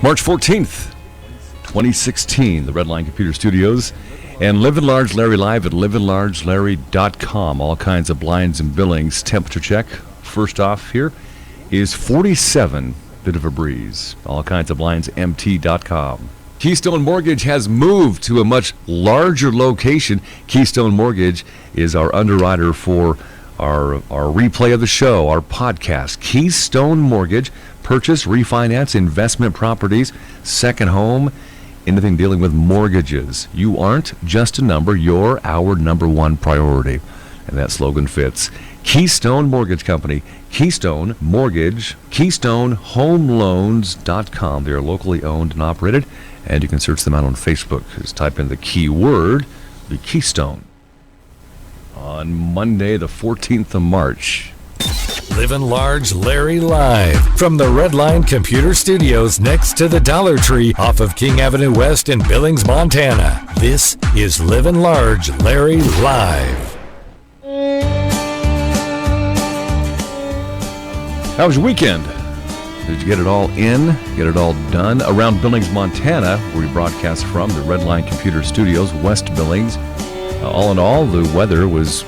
March 14th, 2016, the Redline Computer Studios, and Livin Large Larry live at livinlargelarry.com. All kinds of blinds and billings. Temperature check. First off here is 47, bit of a breeze. All kinds of blinds, mt.com. Keystone Mortgage has moved to a much larger location. Keystone Mortgage is our underwriter for our replay of the show, our podcast. Keystone Mortgage, purchase, refinance, investment properties, second home, anything dealing with mortgages. You aren't just a number, you're our number one priority. And that slogan fits. Keystone Mortgage Company, Keystone Mortgage, KeystoneHomeLoans.com. They are locally owned and operated, and you can search them out on Facebook. Just type in the keyword, the Keystone. On Monday, the 14th of March. Livin Large Larry live from the Redline Computer Studios next to the Dollar Tree off of King Avenue West in Billings, Montana. This is Livin Large Larry live. How was your weekend? Did you get it all in? Get it all done? Around Billings, Montana, where we broadcast from, the Redline Computer Studios, West Billings. All in all, the weather was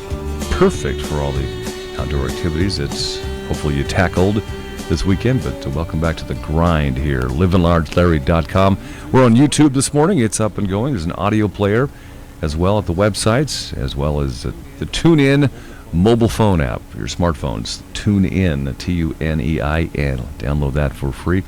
perfect for all the outdoor activities. It's hopefully you tackled this weekend, but welcome back to the grind here. livinlargelarry.com. We're on YouTube this morning. It's up and going. There's an audio player as well at the websites, as well as the TuneIn mobile phone app, your smartphones. TuneIn, Tunein. Download that for free.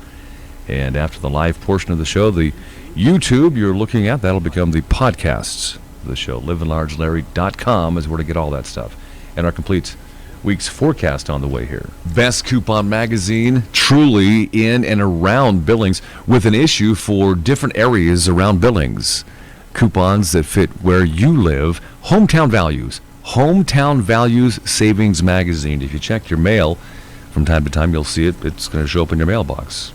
And after the live portion of the show, the YouTube you're looking at, that'll become the podcasts of the show. livinlargelarry.com is where to get all that stuff. And our complete week's forecast on the way here. Best Coupon Magazine, truly in and around Billings, with an issue for different areas around Billings. Coupons that fit where you live. Hometown Values Savings Magazine. If you check your mail from time to time, you'll see it. It's going to show up in your mailbox.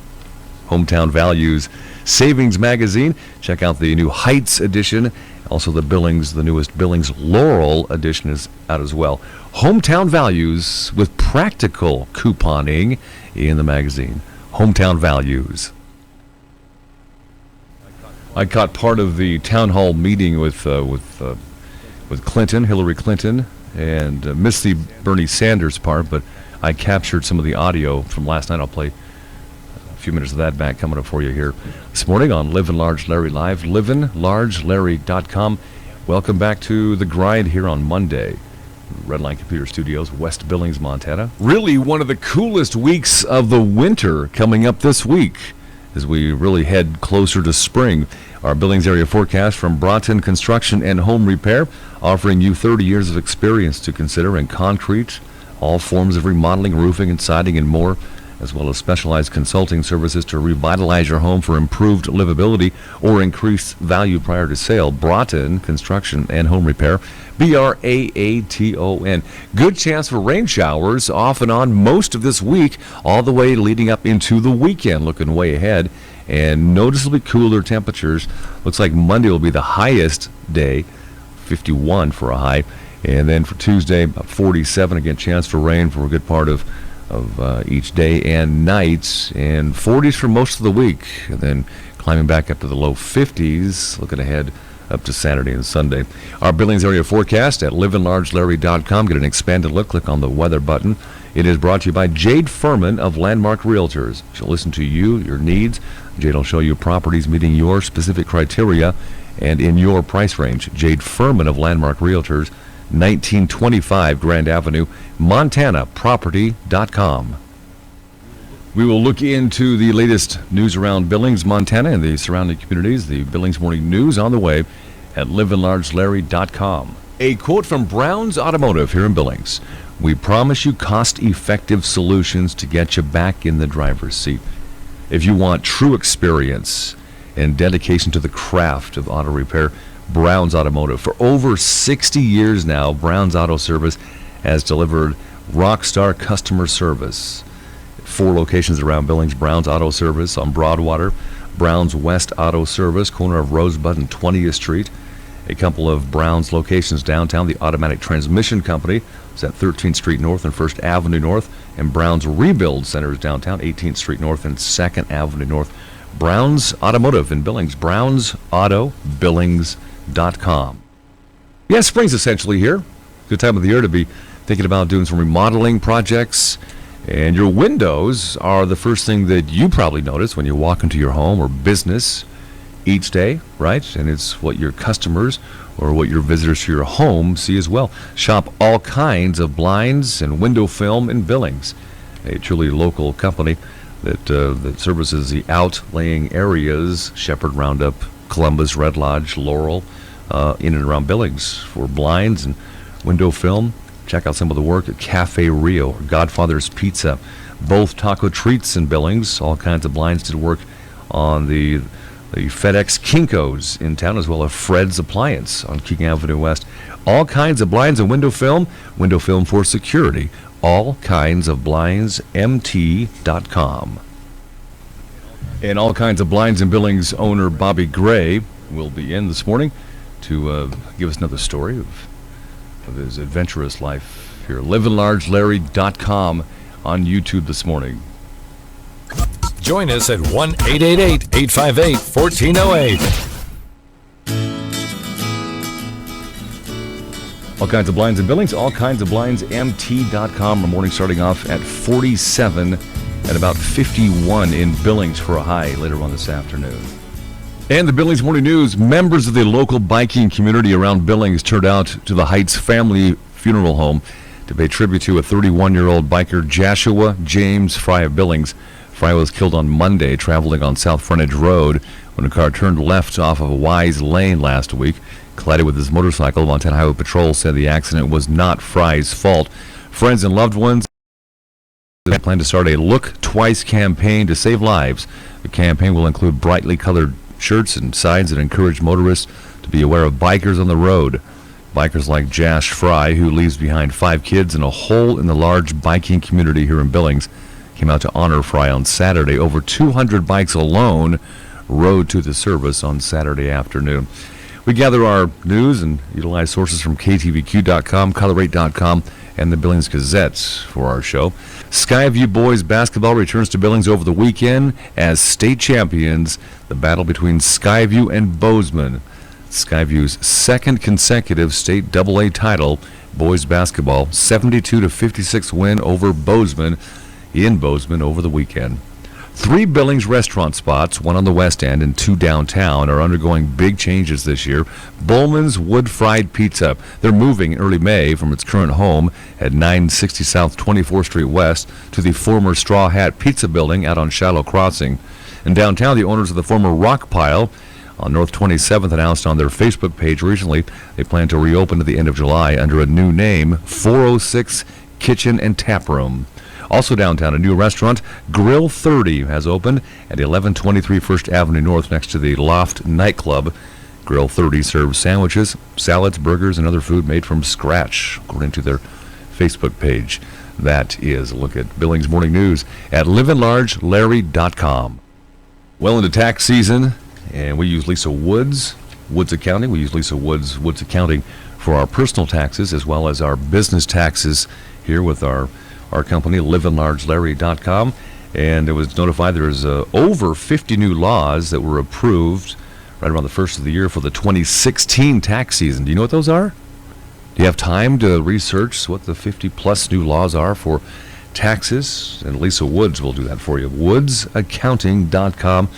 Hometown Values Savings Magazine. Check out the new Heights edition. Also the newest Billings Laurel edition is out as well. Hometown Values with practical couponing in the magazine. Hometown Values. I caught part of the town hall meeting with Clinton, Hillary Clinton, and missed the Bernie Sanders part, but I captured some of the audio from last night. I'll play a few minutes of that back coming up for you here this morning on Livin Large Larry Live, livinlargelarry.com. Welcome back to the grind here on Monday. Redline Computer Studios, West Billings, Montana. Really one of the coolest weeks of the winter coming up this week as we really head closer to spring. Our Billings area forecast from Broughton Construction and Home Repair, offering you 30 years of experience to consider in concrete, all forms of remodeling, roofing and siding and more, as well as specialized consulting services to revitalize your home for improved livability or increased value prior to sale. Broughton Construction and Home Repair, Braton. Good chance for rain showers off and on most of this week, all the way leading up into the weekend, looking way ahead, and noticeably cooler temperatures. Looks like Monday will be the highest day, 51 for a high, and then for Tuesday, 47. Again, chance for rain for a good part of each day and nights, and 40s for most of the week, and then climbing back up to the low 50s, looking ahead up to Saturday and Sunday. Our Billings area forecast at livinlargelarry.com. Get an expanded look. Click on the weather button. It is brought to you by Jade Furman of Landmark Realtors. She'll listen to you, your needs. Jade will show you properties meeting your specific criteria and in your price range. Jade Furman of Landmark Realtors, 1925 Grand Avenue, MontanaProperty.com. We will look into the latest news around Billings, Montana, and the surrounding communities. The Billings Morning News on the way at livinlargelarry.com. A quote from Brown's Automotive here in Billings. We promise you cost-effective solutions to get you back in the driver's seat. If you want true experience and dedication to the craft of auto repair, Brown's Automotive. For over 60 years now, Brown's Auto Service has delivered rockstar customer service. 4 locations around Billings. Brown's Auto Service on Broadwater, Brown's West Auto Service, corner of Rosebud and 20th Street. A couple of Brown's locations downtown. The Automatic Transmission Company is at 13th Street North and 1st Avenue North, and Brown's Rebuild Center is downtown, 18th Street North and 2nd Avenue North. Brown's Automotive in Billings, brownsauto.billings.com. Yeah, spring's essentially here. Good time of the year to be thinking about doing some remodeling projects. And your windows are the first thing that you probably notice when you walk into your home or business each day, right? And it's what your customers or what your visitors to your home see as well. Shop all kinds of blinds and window film in Billings, a truly local company that services the outlying areas, Shepherd, Roundup, Columbus, Red Lodge, Laurel, in and around Billings for blinds and window film. Check out some of the work at Cafe Rio or Godfather's Pizza, both taco treats in Billings. All kinds of blinds did work on the FedEx Kinko's in town, as well as Fred's Appliance on King Avenue West. All kinds of blinds and window film for security. All kinds of blinds, mt.com. And all kinds of blinds in Billings owner Bobby Gray will be in this morning to give us another story of his adventurous life here. LivinLargeLarry.com on YouTube this morning. Join us at 1-888-858-1408. All kinds of blinds in Billings, all kinds of blinds, mt.com. Our morning starting off at 47 and about 51 in Billings for a high later on this afternoon. And the Billings Morning News, members of the local biking community around Billings turned out to the Heights Family Funeral Home to pay tribute to a 31-year-old biker, Joshua James Fry of Billings. Fry was killed on Monday traveling on South Frontage Road when a car turned left off of Wise Lane last week. Collided with his motorcycle. Montana Highway Patrol said the accident was not Fry's fault. Friends and loved ones plan to start a Look Twice campaign to save lives. The campaign will include brightly colored shirts and signs that encourage motorists to be aware of bikers on the road. Bikers like Josh Fry, who leaves behind 5 kids and a hole in the large biking community here in Billings, came out to honor Fry on Saturday. Over 200 bikes alone rode to the service on Saturday afternoon. We gather our news and utilize sources from KTVQ.com, Color8.com, and the Billings Gazette for our show. Skyview boys basketball returns to Billings over the weekend as state champions. The battle between Skyview and Bozeman. Skyview's second consecutive state AA title, boys basketball, 72-56 win over Bozeman in Bozeman over the weekend. 3 Billings restaurant spots, 1 on the west end and 2 downtown, are undergoing big changes this year. Bowman's Wood Fried Pizza. They're moving in early May from its current home at 960 South 24th Street West to the former Straw Hat Pizza building out on Shallow Crossing. In downtown, the owners of the former Rock Pile on North 27th announced on their Facebook page recently they plan to reopen at the end of July under a new name, 406 Kitchen and Tap Room. Also downtown, a new restaurant, Grill 30, has opened at 1123 First Avenue North next to the Loft nightclub. Grill 30 serves sandwiches, salads, burgers, and other food made from scratch, according to their Facebook page. That is a look at Billings Morning News at livinlargelarry.com. Well into tax season, and we use Lisa Woods Accounting. We use Lisa Woods Accounting for our personal taxes as well as our business taxes here with our company, livinlargelarry.com, and it was notified there's over 50 new laws that were approved right around the first of the year for the 2016 tax season. Do you know what those are? Do you have time to research what the 50-plus new laws are for taxes? And Lisa Woods will do that for you. woodsaccounting.com.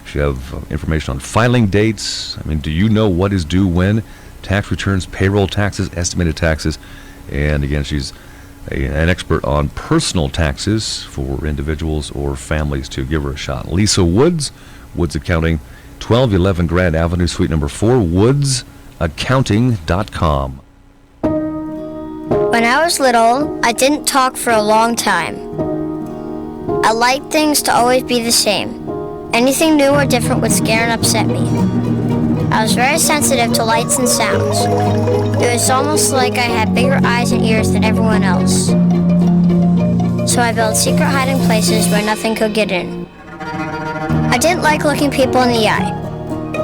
She have information on filing dates. I mean, do you know what is due when? Tax returns, payroll taxes, estimated taxes, and again, she's an expert on personal taxes for individuals or families. To give her a shot. Lisa Woods Accounting, 1211 Grand Avenue, Suite number 4, woodsaccounting.com. When I was little, I didn't talk for a long time. I liked things to always be the same. Anything new or different would scare and upset me. I was very sensitive to lights and sounds. It was almost like I had bigger eyes and ears than everyone else. So I built secret hiding places where nothing could get in. I didn't like looking people in the eye.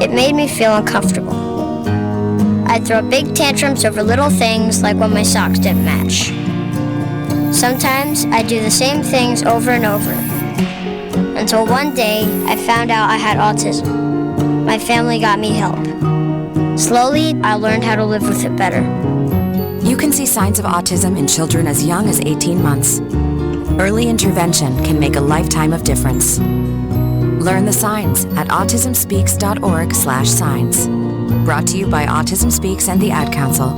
It made me feel uncomfortable. I'd throw big tantrums over little things like when my socks didn't match. Sometimes I'd do the same things over and over. until one day I found out I had autism. My family got me help. Slowly, I learned how to live with it better. You can see signs of autism in children as young as 18 months. Early intervention can make a lifetime of difference. Learn the signs at autismspeaks.org/signs. Brought to you by Autism Speaks and the Ad Council.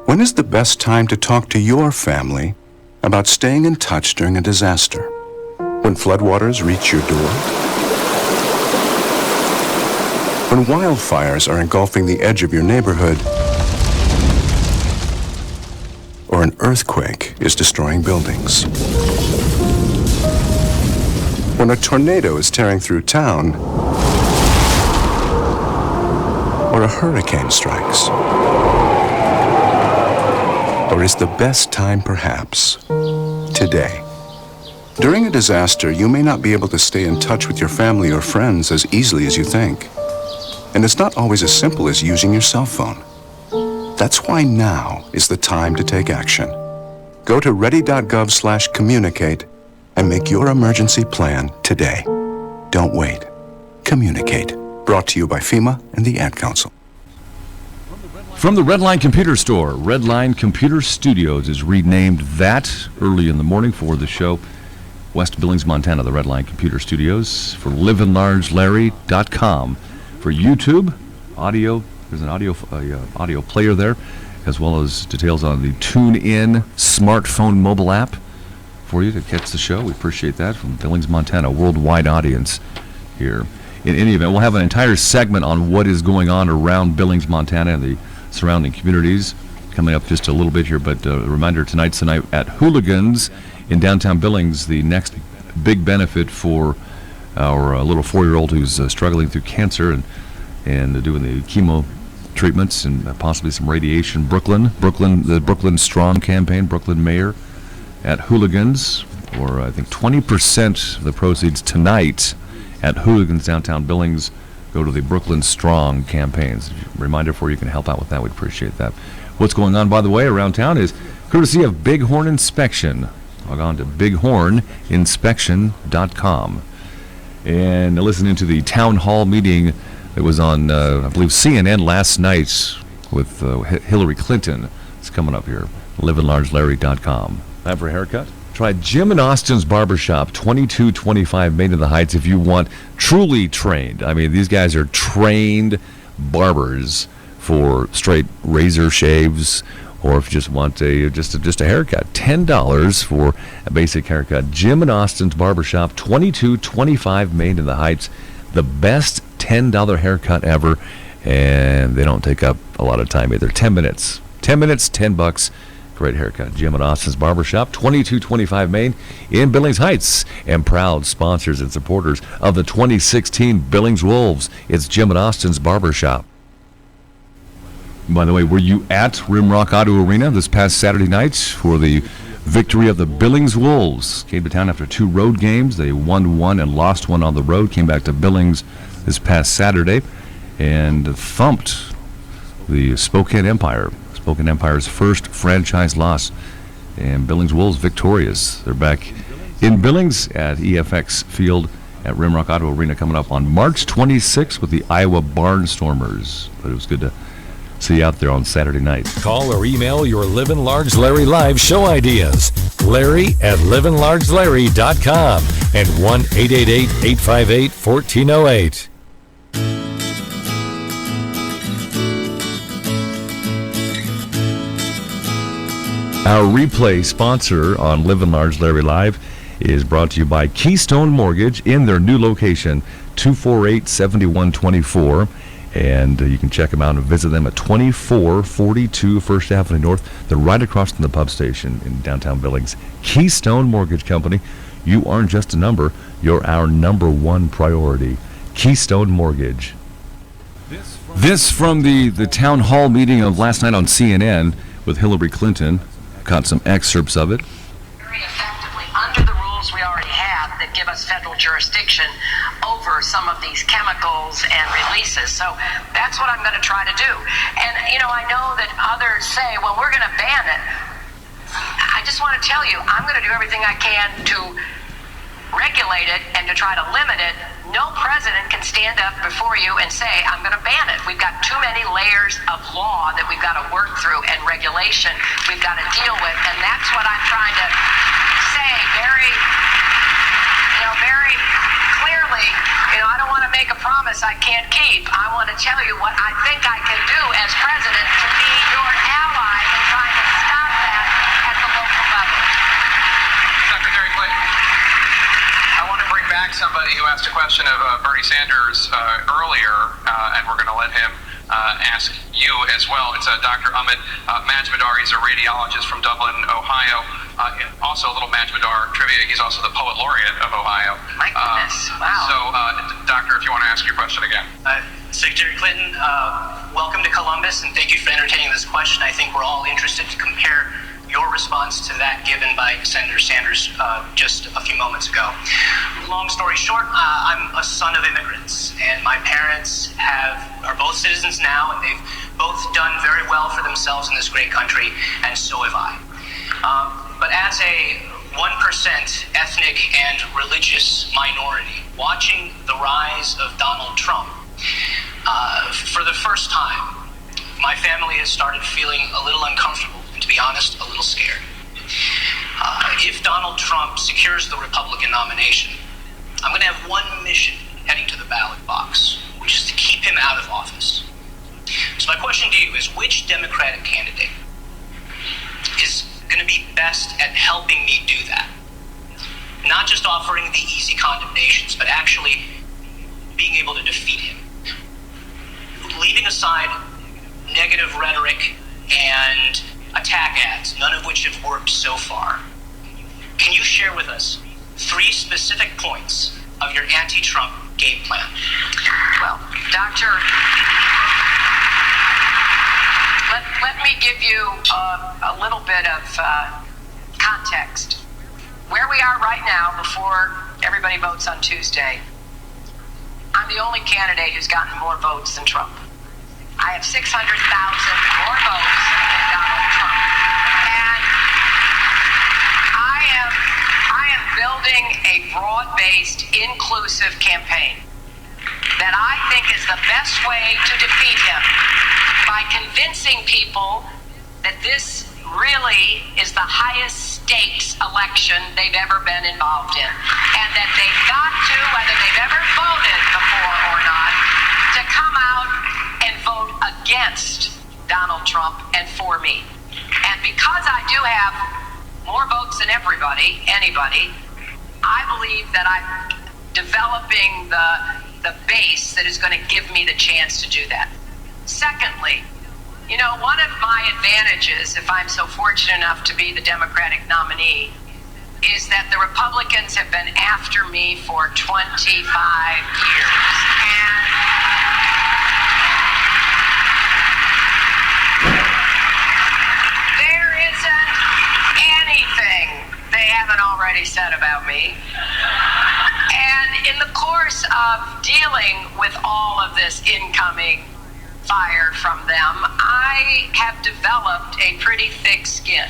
When is the best time to talk to your family about staying in touch during a disaster? When floodwaters reach your door? When wildfires are engulfing the edge of your neighborhood? Or an earthquake is destroying buildings? When a tornado is tearing through town? Or a hurricane strikes? Or is the best time perhaps today? During a disaster, you may not be able to stay in touch with your family or friends as easily as you think. And it's not always as simple as using your cell phone. That's why now is the time to take action. Go to ready.gov/communicate and make your emergency plan today. Don't wait. Communicate. Brought to you by FEMA and the Ad Council. From the Redline Computer Store, Redline Computer Studios is renamed that early in the morning for the show. West Billings, Montana, the Redline Computer Studios. For livinlargelarry.com. For YouTube, audio, there's an audio player there, as well as details on the TuneIn smartphone mobile app for you to catch the show. We appreciate that from Billings, Montana, worldwide audience here. In any event, we'll have an entire segment on what is going on around Billings, Montana and the surrounding communities coming up just a little bit here, but a reminder, tonight's the night at Hooligans in downtown Billings, the next big benefit for our little 4-year-old who's struggling through cancer and doing the chemo treatments and possibly some radiation. The Brooklyn Strong campaign, Brooklyn Mayor at Hooligans, or I think 20% of the proceeds tonight at Hooligans downtown Billings go to the Brooklyn Strong campaigns. Reminder for you can help out with that. We'd appreciate that. What's going on, by the way, around town is courtesy of Bighorn Inspection. Log on to bighorninspection.com. And listening to the town hall meeting that was on, I believe, CNN last night with Hillary Clinton. It's coming up here. livinlargelarry.com. Time for a haircut? Try Jim and Austin's Barbershop, 2225 Main in the Heights, if you want truly trained. I mean, these guys are trained barbers for straight razor shaves, or if you just want just a haircut. $10 for a basic haircut. Jim and Austin's Barbershop, 2225 Main in the Heights. The best $10 haircut ever, and they don't take up a lot of time either. 10 minutes. 10 minutes, $10. Great haircut. Jim and Austin's Barbershop, 2225 Main in Billings Heights, and proud sponsors and supporters of the 2016 Billings Wolves. It's Jim and Austin's Barbershop. By the way, were you at Rimrock Auto Arena this past Saturday night for the victory of the Billings Wolves? Came to town after 2 road games. They won 1 and lost 1 on the road. Came back to Billings this past Saturday and thumped the Spokane Empire. Spokane Empire's first franchise loss, and Billings Wolves victorious. They're back in Billings at EFX Field at Rimrock Auto Arena coming up on March 26th with the Iowa Barnstormers. But it was good to see you out there on Saturday night. Call or email your Livin' Large Larry live show ideas. Larry at livinlargelarry.com and 1-888-858-1408. Our replay sponsor on Livin' Large Larry Live is brought to you by Keystone Mortgage in their new location, 248-7124. And you can check them out and visit them at 2442 First Avenue North. They're right across from the pub station in downtown Billings. Keystone Mortgage Company. You aren't just a number. You're our number one priority. Keystone Mortgage. This from the town hall meeting of last night on CNN with Hillary Clinton. Got some excerpts of it. Very effectively under the rules we already have that give us federal jurisdiction over some of these chemicals and releases. So that's what I'm going to try to do. And, I know that others say, well, we're going to ban it. I I just want to tell you, I'm going to do everything I can to regulate it and to try to limit it. No president can stand up before you and say, I'm going to ban it. We've got too many layers of law that we've got to work through and regulation we've got to deal with. And that's what I'm trying to say very clearly. I don't want to make a promise I can't keep. I want to tell you what I think I can do as president to be your ally in trying to stop that at the local level. Secretary Clinton, I want to bring back somebody who asked a question of Bernie Sanders earlier, and we're going to let him ask you as well. It's Dr. Amit Majmudar. He's a radiologist from Dublin, Ohio. Also a little Majmudar trivia. He's also the Poet Laureate of Ohio. My goodness. Wow. So, Doctor, if you want to ask your question again. Secretary Clinton, welcome to Columbus, and thank you for entertaining this question. I think we're all interested to compare your response to that given by Senator Sanders just a few moments ago. Long story short, I'm a son of immigrants, and my parents are both citizens now, and they've both done very well for themselves in this great country, and so have I. But as a 1% ethnic and religious minority, watching the rise of Donald Trump, for the first time, my family has started feeling a little uncomfortable, and to be honest, a little scared. If Donald Trump secures the Republican nomination, I'm going to have one mission heading to the ballot box, which is to keep him out of office. So my question to you is, which Democratic candidate is going to be best at helping me do that? Not just offering the easy condemnations, but actually being able to defeat him. Leaving aside negative rhetoric and attack ads, none of which have worked so far, can you share with us 3 specific points of your anti-Trump game plan? Well, Doctor, let me give you a little bit of context. Where we are right now, before everybody votes on Tuesday, I'm the only candidate who's gotten more votes than Trump. I have 600,000 more votes than Donald Trump. And I am building a broad-based, inclusive campaign that I think is the best way to defeat him, by convincing people that this really is the highest stakes election they've ever been involved in, and that they've got to, whether they've ever voted before or not, to come out and vote against Donald Trump and for me. And because I do have more votes than anybody, I believe that I'm developing the base that is going to give me the chance to do that. Secondly, one of my advantages, if I'm so fortunate enough to be the Democratic nominee, is that the Republicans have been after me for 25 years. And there isn't anything they haven't already said about me. And in the course of dealing with all of this incoming fire from them, I have developed a pretty thick skin.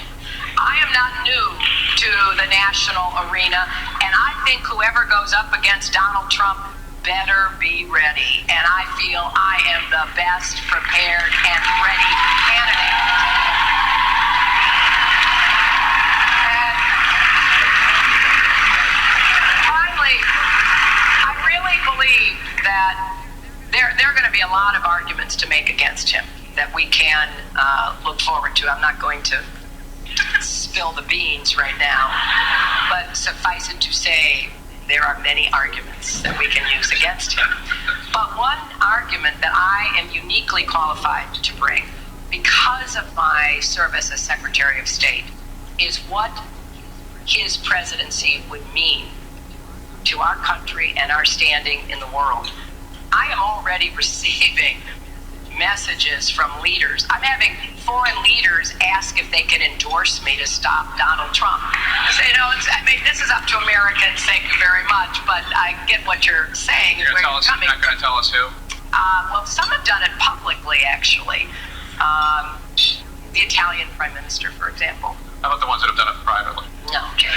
I am not new to the national arena, and I think whoever goes up against Donald Trump better be ready. And I feel I am the best prepared and ready candidate. And finally, I really believe that there are going to be a lot of arguments to make against him that we can look forward to. I'm not going to spill the beans right now, but suffice it to say, there are many arguments that we can use against him. But one argument that I am uniquely qualified to bring, because of my service as Secretary of State, is what his presidency would mean to our country and our standing in the world. I am already receiving messages from leaders. I'm having foreign leaders ask if they can endorse me to stop Donald Trump. I say, this is up to Americans, thank you very much, but I get what you're saying. You're not going to tell us who? Well, some have done it publicly, actually. The Italian Prime Minister, for example. How about the ones that have done it privately? No, Jay,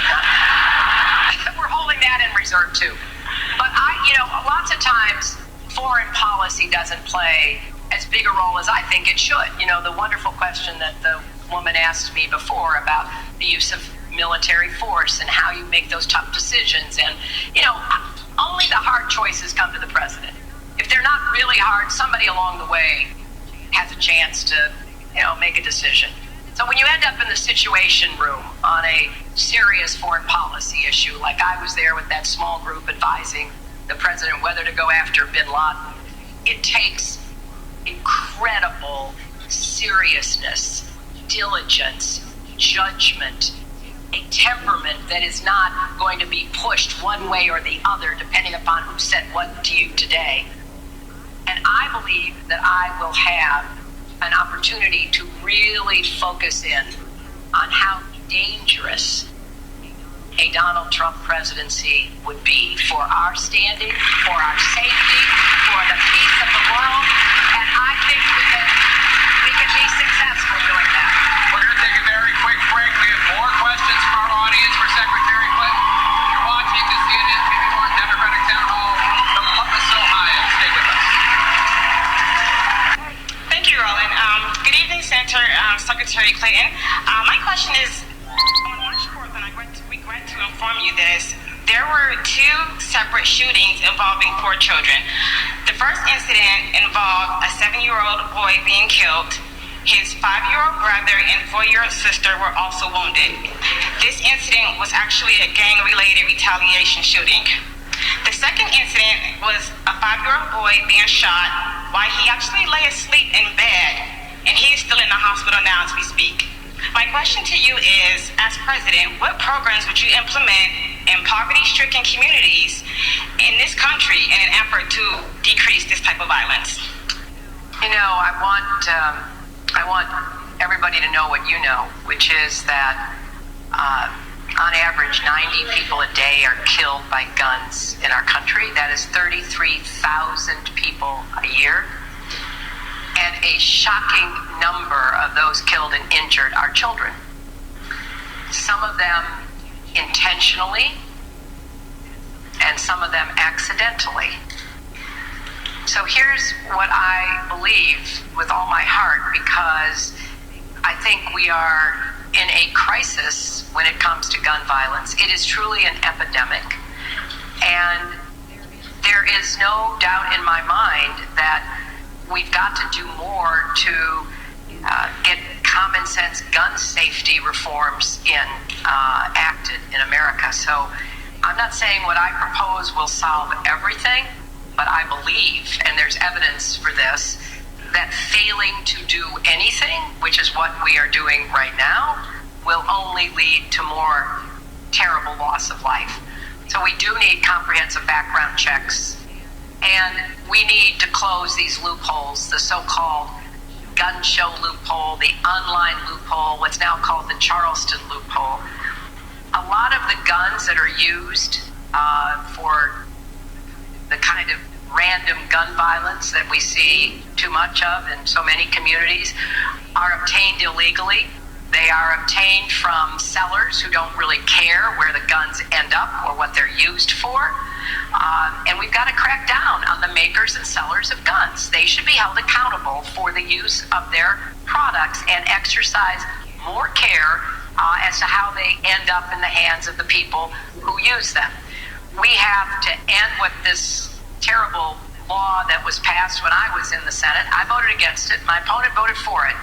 we're holding that in reserve too. But lots of times foreign policy doesn't play as big a role as I think it should. The wonderful question that the woman asked me before about the use of military force and how you make those tough decisions. And, only the hard choices come to the president. If they're not really hard, somebody along the way has a chance to, make a decision. So when you end up in the Situation Room on a serious foreign policy issue, like I was there with that small group advising the president whether to go after bin Laden, it takes incredible seriousness, diligence, judgment, a temperament that is not going to be pushed one way or the other depending upon who said what to you today. And I believe that I will have an opportunity to really focus in on how dangerous a Donald Trump presidency would be for our standing, for our safety, for the peace of the world. And I think we can be successful doing that. We're going to take a very quick break. We have more questions from our audience for Secretary Clinton. You're watching the CNN TV1 Democratic Town Hall from Columbus, Ohio. Stay with us. Thank you, Roland. Good evening, Senator Secretary Clinton. My question is, on March 4th, and I regret to inform you this, there were 2 separate shootings involving 4 children. The first incident involved a 7-year-old boy being killed. His 5-year-old brother and 4-year-old sister were also wounded. This incident was actually a gang-related retaliation shooting. The second incident was a 5-year-old boy being shot while he actually lay asleep in bed, and he is still in the hospital now as we speak. My question to you is, as president, what programs would you implement in poverty-stricken communities in this country in an effort to decrease this type of violence? I want everybody to know what you know, which is that on average, 90 people a day are killed by guns in our country. That is 33,000 people a year. And a shocking number of those killed and injured are children. Some of them intentionally, and some of them accidentally. So here's what I believe with all my heart, because I think we are in a crisis when it comes to gun violence. It is truly an epidemic. And there is no doubt in my mind that we've got to do more to get common sense gun safety reforms acted in America. So I'm not saying what I propose will solve everything, but I believe, and there's evidence for this, that failing to do anything, which is what we are doing right now, will only lead to more terrible loss of life. So we do need comprehensive background checks, and we need to close these loopholes, the so-called gun show loophole, the online loophole, what's now called the Charleston loophole. A lot of the guns that are used for the kind of random gun violence that we see too much of in so many communities are obtained illegally. They are obtained from sellers who don't really care where the guns end up or what they're used for. And we've got to crack down on the makers and sellers of guns. They should be held accountable for the use of their products and exercise more care as to how they end up in the hands of the people who use them. We have to end with this terrible law that was passed when I was in the Senate. I voted against it. My opponent voted for it,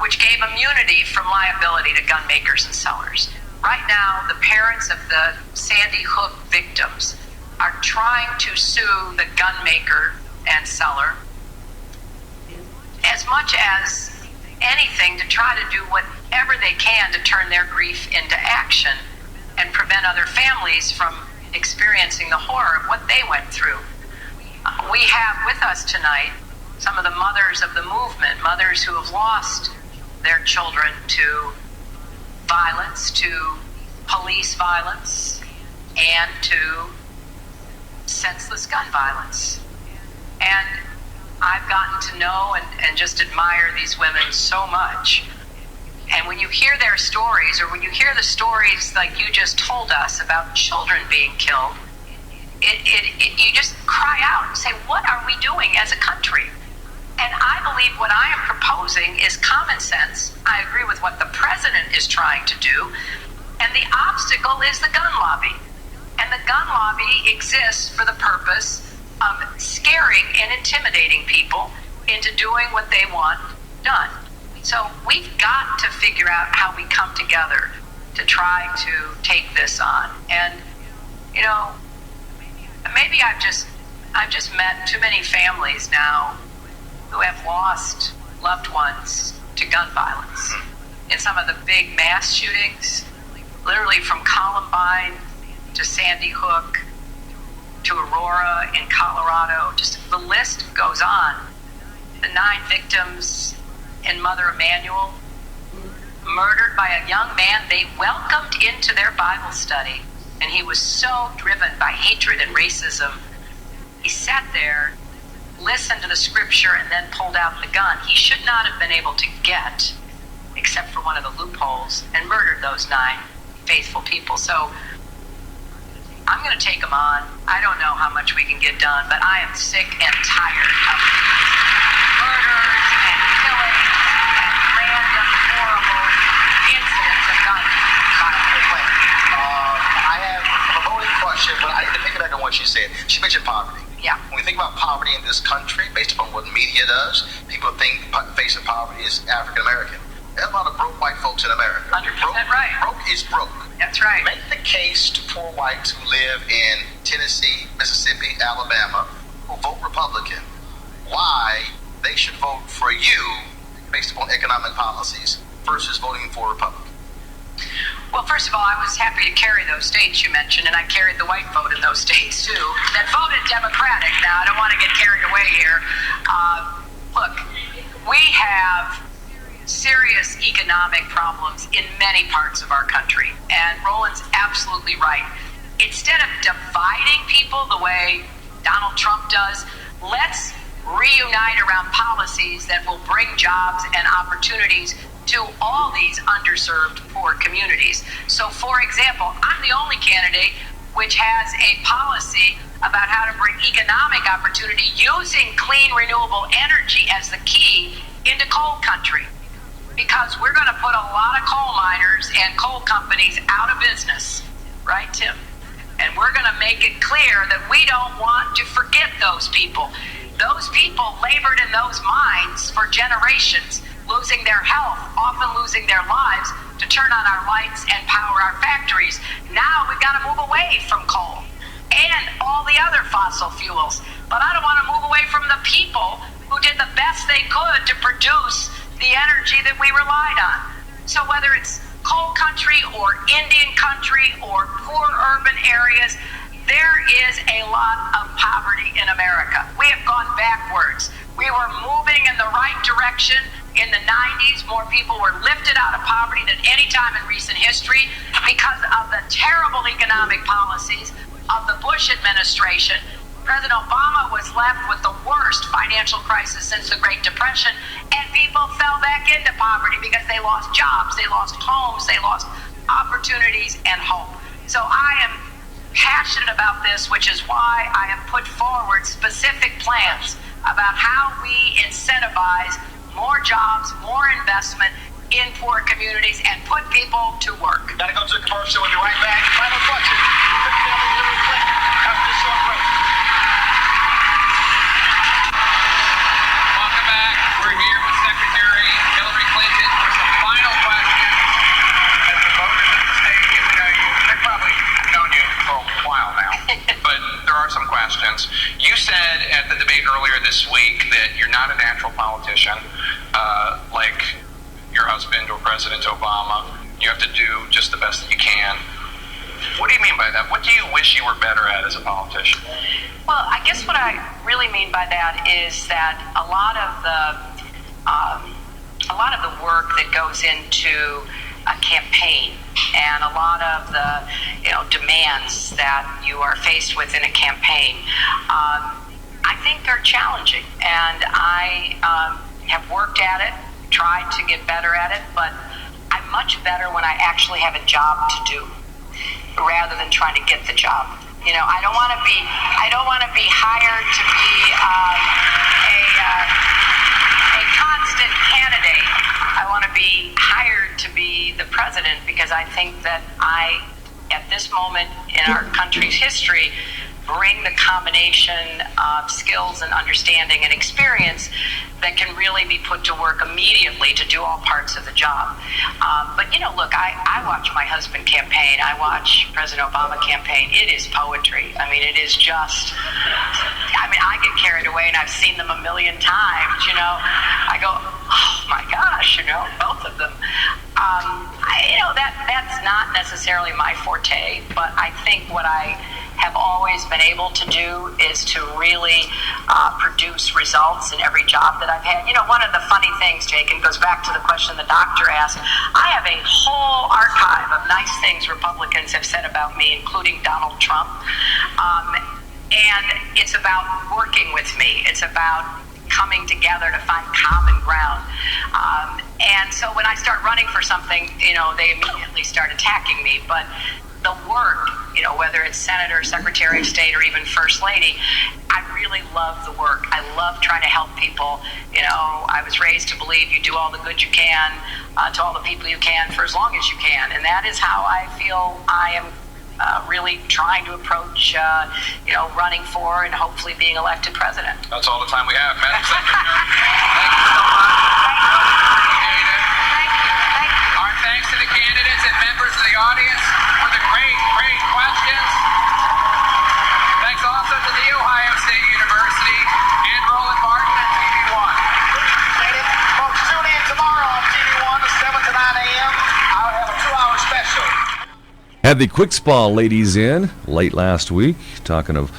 which gave immunity from liability to gun makers and sellers. Right now, the parents of the Sandy Hook victims are trying to sue the gun maker and seller as much as anything to try to do whatever they can to turn their grief into action and prevent other families from experiencing the horror of what they went through. We have with us tonight some of the mothers of the movement, mothers who have lost their children to violence, to police violence, and to senseless gun violence. And I've gotten to know and just admire these women so much. And when you hear their stories, or when you hear the stories like you just told us about children being killed, you just cry out and say, what are we doing as a country? And I believe what I am proposing is common sense. I agree with what the president is trying to do. And the obstacle is the gun lobby. And the gun lobby exists for the purpose of scaring and intimidating people into doing what they want done. So we've got to figure out how we come together to try to take this on. And, you know, maybe I've just met too many families now who have lost loved ones to gun violence. In some of the big mass shootings, literally from Columbine to Sandy Hook to Aurora in Colorado, just the list goes on. The 9 victims in Mother Emanuel, murdered by a young man they welcomed into their Bible study. And he was so driven by hatred and racism. He sat there, listened to the scripture, and then pulled out the gun he should not have been able to get, except for one of the loopholes, and murdered those 9 faithful people. So I'm going to take them on. I don't know how much we can get done, but I am sick and tired of murders and killings and random, horrible incidents of gun violence. I have a voting question, but I need to pick it up on what she said. She mentioned poverty. Yeah. When we think about poverty in this country, based upon what media does, people think facing poverty is African American. There's a lot of broke white folks in America. 100% right. Broke is broke. That's right. Make the case to poor whites who live in Tennessee, Mississippi, Alabama, who vote Republican, why they should vote for you based upon economic policies versus voting for Republican. Well, first of all, I was happy to carry those states you mentioned, and I carried the white vote in those states, too, that voted Democratic. Now, I don't want to get carried away here. Look, we have serious economic problems in many parts of our country, and Roland's absolutely right. Instead of dividing people the way Donald Trump does, let's reunite around policies that will bring jobs and opportunities to all these underserved poor communities. So, for example, I'm the only candidate which has a policy about how to bring economic opportunity using clean renewable energy as the key into coal country. Because we're going to put a lot of coal miners and coal companies out of business. Right, Tim? And we're going to make it clear that we don't want to forget those people. Those people labored in those mines for generations, losing their health, often losing their lives, to turn on our lights and power our factories. Now we've got to move away from coal and all the other fossil fuels. But I don't want to move away from the people who did the best they could to produce the energy that we relied on. So whether it's coal country or Indian country or poor urban areas, there is a lot of poverty in America. We have gone backwards. We were moving in the right direction in the 90s. More people were lifted out of poverty than any time in recent history because of the terrible economic policies of the Bush administration. President Obama was left with the worst financial crisis since the Great Depression, and people fell back into poverty because they lost jobs, they lost homes, they lost opportunities and hope. So I am passionate about this, which is why I have put forward specific plans about how we incentivize more jobs, more investment in poor communities, and put people to work. Gotta go to the commercial. We'll be right back. Final question. Hillary Clinton after this short break. Welcome back. We're here with Secretary Hillary Clinton for some final questions. As the voters in the state get to know you, they've probably known you for a while now, but there are some questions. You said at the debate earlier this week that you're not a natural politician, like your husband or President Obama. You have to do just the best that you can. What do you mean by that? What do you wish you were better at as a politician? Well, I guess what I really mean by that is that a lot of the work that goes into a campaign and a lot of the demands that you are faced with in a campaign, I think are challenging, and I have worked at it, tried to get better at it, but much better when I actually have a job to do rather than trying to get the job. You know, I don't want to be hired to be a constant candidate. I want to be hired to be the president because I think that I, at this moment in our country's history, bring the combination of skills and understanding and experience that can really be put to work immediately to do all parts of the job. But, you know, look, I watch my husband campaign. I watch President Obama campaign. It is poetry. I mean, it is just, I get carried away, and I've seen them a million times, you know. I go, oh, my gosh, you know, both of them. That's not necessarily my forte, but I think what I have always been able to do is to really produce results in every job that I've had. You know, one of the funny things, Jake, and goes back to the question the doctor asked, I have a whole archive of nice things Republicans have said about me, including Donald Trump. And it's about working with me. It's about coming together to find common ground. And so when I start running for something, you know, they immediately start attacking me. But the work, you know, whether it's Senator, Secretary of State, or even First Lady, I really love the work. I love trying to help people. You know, I was raised to believe you do all the good you can to all the people you can for as long as you can. And that is how I feel I am really trying to approach, running for and hopefully being elected president. That's all the time we have. Madam Secretary, thank you so much. Thank you. Our thanks to the candidates and members of the audience for the great questions. Thanks also to the Ohio State University and Roland Martin at TV1. Folks, tune in tomorrow on TV1 at 7 to 9 a.m. I'll have a 2-hour special. Had the Quick Spa ladies in late last week, talking of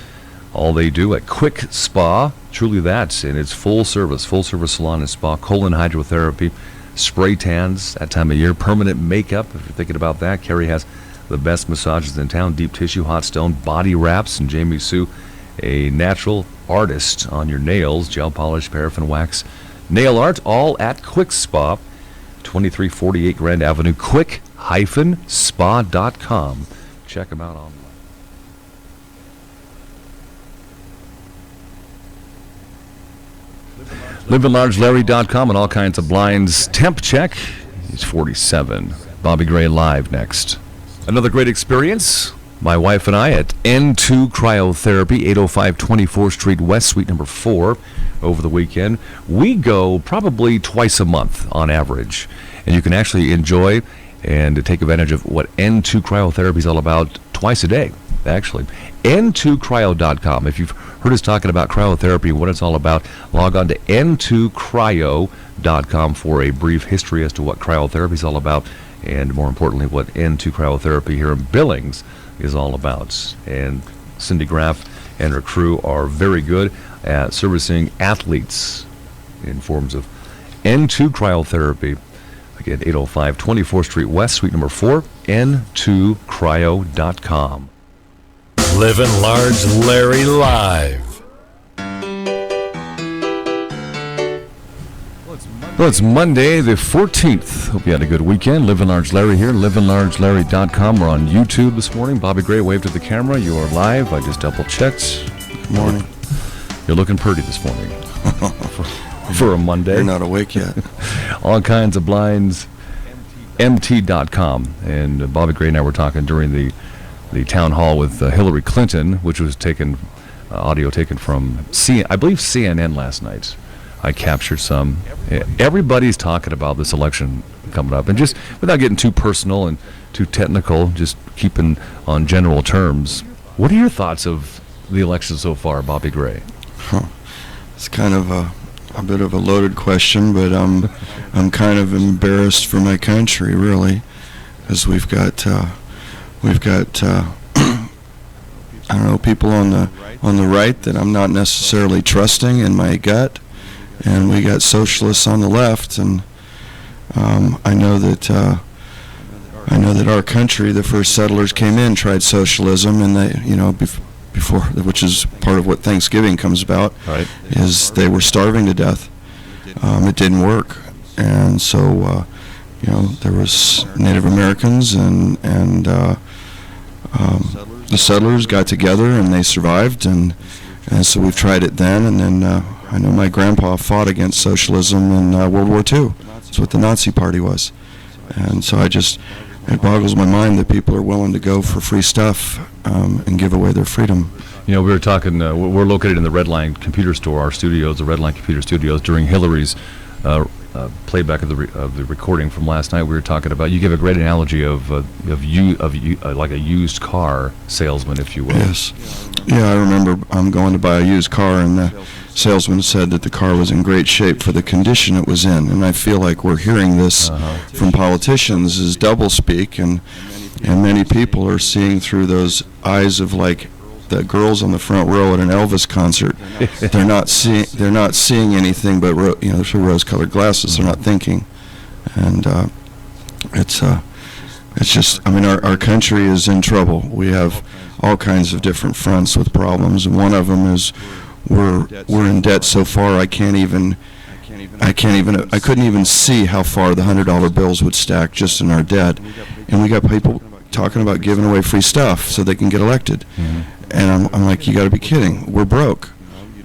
all they do at Quick Spa. Truly that's in its full service salon and spa, colon hydrotherapy, spray tans that time of year, permanent makeup, if you're thinking about that. Carrie has the best massages in town, deep tissue, hot stone, body wraps, and Jamie Sue, a natural artist on your nails, gel polish, paraffin wax, nail art, all at Quick Spa, 2348 Grand Avenue, quick-spa.com. Check them out online. LivinLargeLarry.com and all kinds of blinds. Temp check. He's 47. Bobby Gray live next. Another great experience. My wife and I at N2 Cryotherapy, 805 24th Street West, Suite number 4, over the weekend. We go probably twice a month on average. And you can actually enjoy and to take advantage of what N2 Cryotherapy is all about twice a day, actually. N2cryo.com. If you've heard us talking about cryotherapy and what it's all about, log on to N2cryo.com for a brief history as to what cryotherapy is all about, and more importantly, what N2 Cryotherapy here in Billings is all about. And Cindy Graff and her crew are very good at servicing athletes in forms of N2 Cryotherapy. Again, 805 24th Street West, Suite number 4, N2cryo.com. Livin' Large Larry Live. Well, it's Monday the 14th. Hope you had a good weekend. Livin' Large Larry here, livinlargelarry.com. We're on YouTube this morning. Bobby Gray waved at the camera. You are live. I just double-checked. Good morning. You're looking pretty this morning. For a Monday. You're not awake yet. All kinds of blinds, mt.com. And Bobby Gray and I were talking during the town hall with Hillary Clinton, which was audio taken from, I believe, CNN last night. I captured some. Everybody's talking about this election coming up. And just without getting too personal and too technical, just keeping on general terms, what are your thoughts of the election so far, Bobby Gray? It's kind of a bit of a loaded question, but I'm kind of embarrassed for my country, really, because we've got I don't know, people on the right that I'm not necessarily trusting in my gut, and we got socialists on the left, and I know that our country, the first settlers came in, tried socialism, and they, before, which is part of what Thanksgiving comes about, right, is they were starving to death. It didn't work, and so there was Native Americans and the settlers got together and they survived, and so we've tried it then. And then I know my grandpa fought against socialism in World War II. That's what the Nazi Party was. And so it boggles my mind that people are willing to go for free stuff and give away their freedom. We were talking, we're located in the Redline Computer Store, our studios, the Redline Computer Studios. During Hillary's playback of the recording from last night, we were talking about, you give a great analogy of like a used car salesman, if you will. Yes. Yeah, I remember going to buy a used car, and the salesman said that the car was in great shape for the condition it was in. And I feel like we're hearing this from politicians as doublespeak, and many people are seeing through those eyes of like the girls on the front row at an Elvis concert. They're not seeing anything but through rose-colored glasses. They're not thinking, and it's just. I mean, our country is in trouble. We have all kinds of different fronts with problems, and one of them is we're in debt so far I couldn't even see how far the $100 bills would stack just in our debt, and we got people talking about giving away free stuff so they can get elected. Mm-hmm. And I'm like, you got to be kidding. We're broke.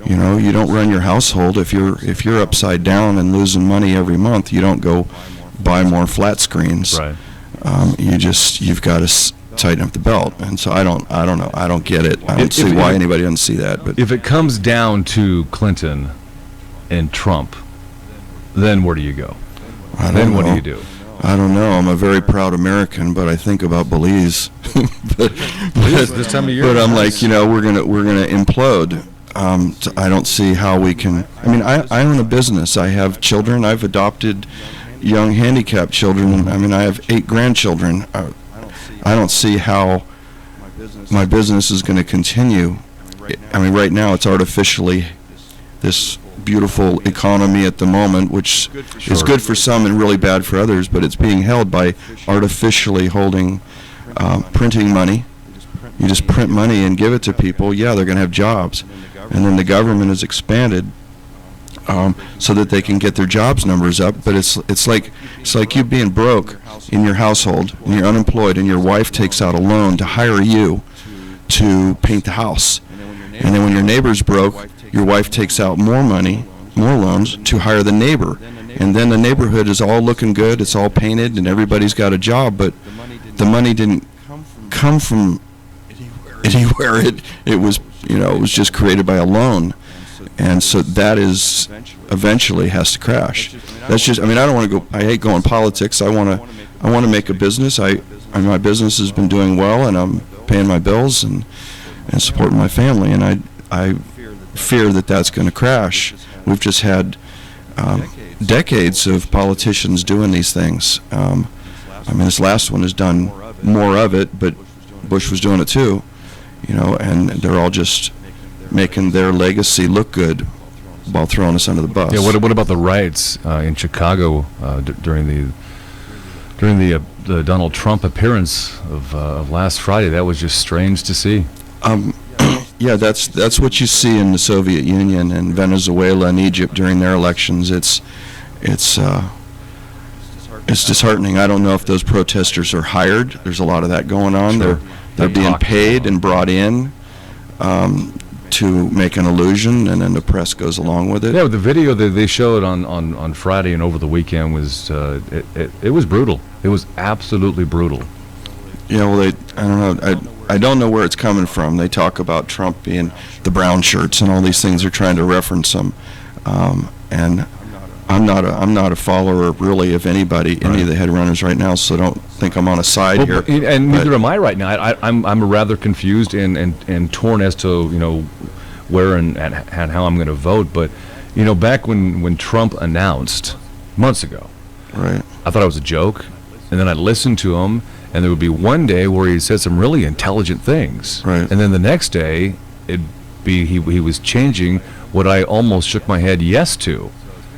You don't run your household if you're upside down and losing money every month. You don't go buy more flat screens. Right. You've got to tighten up the belt. And so I don't know. I don't get it. I don't see why anybody doesn't see that. But if it comes down to Clinton and Trump, then where do you go? What do you do? I don't know. I'm a very proud American, but I think about Belize. This time of year. But I'm like, we're gonna implode. I don't see how we can. I mean, I own a business. I have children. I've adopted young handicapped children. And I mean, I have 8 grandchildren. I don't see how my business is going to continue. I mean, right now it's artificially this beautiful economy at the moment, which is good for some and really bad for others, but it's being held by artificially holding, printing money. You just print money and give it to people. Yeah, they're going to have jobs. And then the government has expanded so that they can get their jobs numbers up. But it's like you being broke in your household and you're unemployed and your wife takes out a loan to hire you to paint the house. And then when your neighbor's broke, your wife takes out more money, more loans, to hire the neighbor. And then the neighborhood is all looking good, it's all painted, and everybody's got a job, but the money didn't come from anywhere. It was just created by a loan. And so that is eventually has to crash. That's just, I don't want to go, I hate going politics. I want to make a business. My business has been doing well, and I'm paying my bills and supporting my family, and I fear that that's going to crash. We've just had decades of politicians doing these things. This last one has done more of it, but Bush was doing it too, and they're all just making their legacy look good while throwing us under the bus. Yeah. What about the riots in Chicago during the Donald Trump appearance of last Friday? That was just strange to see. Yeah, that's what you see in the Soviet Union and Venezuela and Egypt during their elections. It's disheartening. I don't know if those protesters are hired. There's a lot of that going on. Sure. They're being paid and brought in to make an illusion, and then the press goes along with it. Yeah, the video that they showed on Friday and over the weekend was it was brutal. It was absolutely brutal. Yeah, well, I don't know. I don't know where it's coming from. They talk about Trump being the brown shirts and all these things. They're trying to reference him, and I'm not a follower really of any of the headrunners right now. So don't think I'm on a side here. And neither am I right now. I'm rather confused and torn as to where and how I'm going to vote. But back when Trump announced months ago, right? I thought it was a joke, and then I listened to him. And there would be one day where he said some really intelligent things, right? And then the next day, he was changing what I almost shook my head yes to.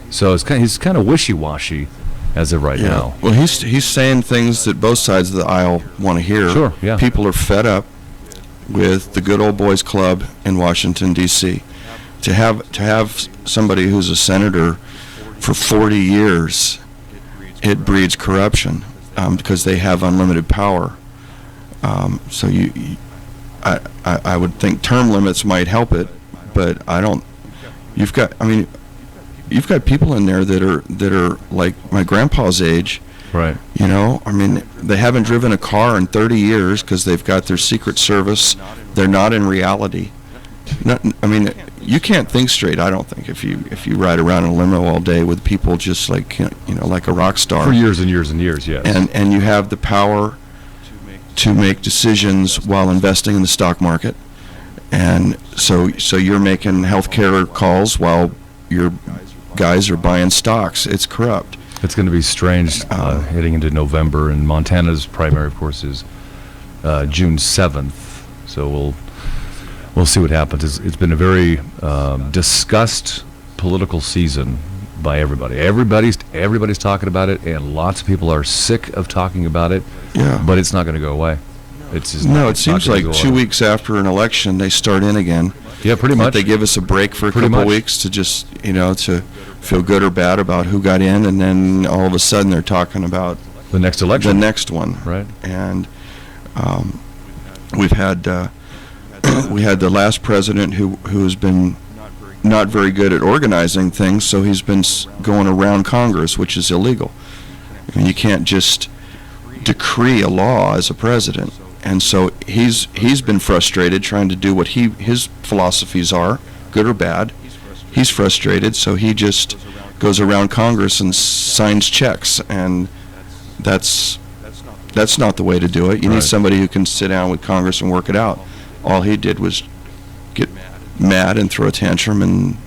So he's kind of wishy-washy as of right now. Well, he's saying things that both sides of the aisle want to hear. Sure, yeah. People are fed up with the good old boys club in Washington D.C. To have somebody who's a senator for 40 years it breeds corruption because they have unlimited power. So I would think term limits might help it, but I don't. You've got people in there that are like my grandpa's age. Right. You know, I mean, they haven't driven a car in 30 years because they've got their Secret Service. They're not in reality. You can't think straight, I don't think, if you ride around in a limo all day with people just like, like a rock star. For years and years and years, yes. And you have the power to make decisions while investing in the stock market. And so you're making healthcare calls while your guys are buying stocks. It's corrupt. It's going to be strange heading into November, and Montana's primary, of course, is June 7th. So we'll see what happens. It's been a very discussed political season by everybody. Everybody's talking about it, and lots of people are sick of talking about it. Yeah. But it's not going to go away. It's just it seems like 2 weeks after an election they start in again. Yeah, pretty much. They give us a break for a couple weeks to just to feel good or bad about who got in, and then all of a sudden they're talking about the next election, the next one. Right. And we've had we had the last president who's been not very good at organizing things, so he's been going around Congress, which is illegal. I mean, you can't just decree a law as a president. And so he's been frustrated trying to do what his philosophies are, good or bad. He's frustrated, so he just goes around Congress and signs checks, and that's not the way to do it. You need somebody who can sit down with Congress and work it out. All he did was get mad and throw a tantrum and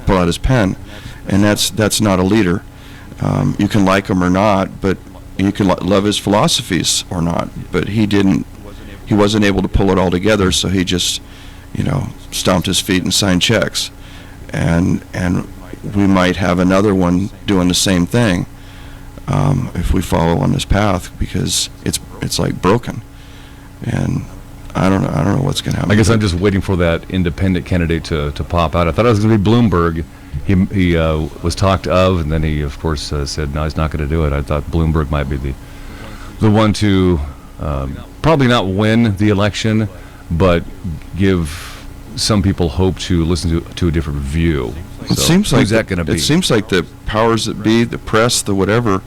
pull out his pen, and that's not a leader. You can like him or not, but you can love his philosophies or not, but he wasn't able to pull it all together, so he just stomped his feet and signed checks. And we might have another one doing the same thing if we follow on this path, because it's like broken. And I don't know what's going to happen. I guess I'm just waiting for that independent candidate to pop out. I thought it was going to be Bloomberg. He was talked of, and then he, of course, said no, he's not going to do it. I thought Bloomberg might be the one to probably not win the election, but give some people hope to listen to a different view. It seems like who's that going to be? It seems like the powers that be, the press, the whatever.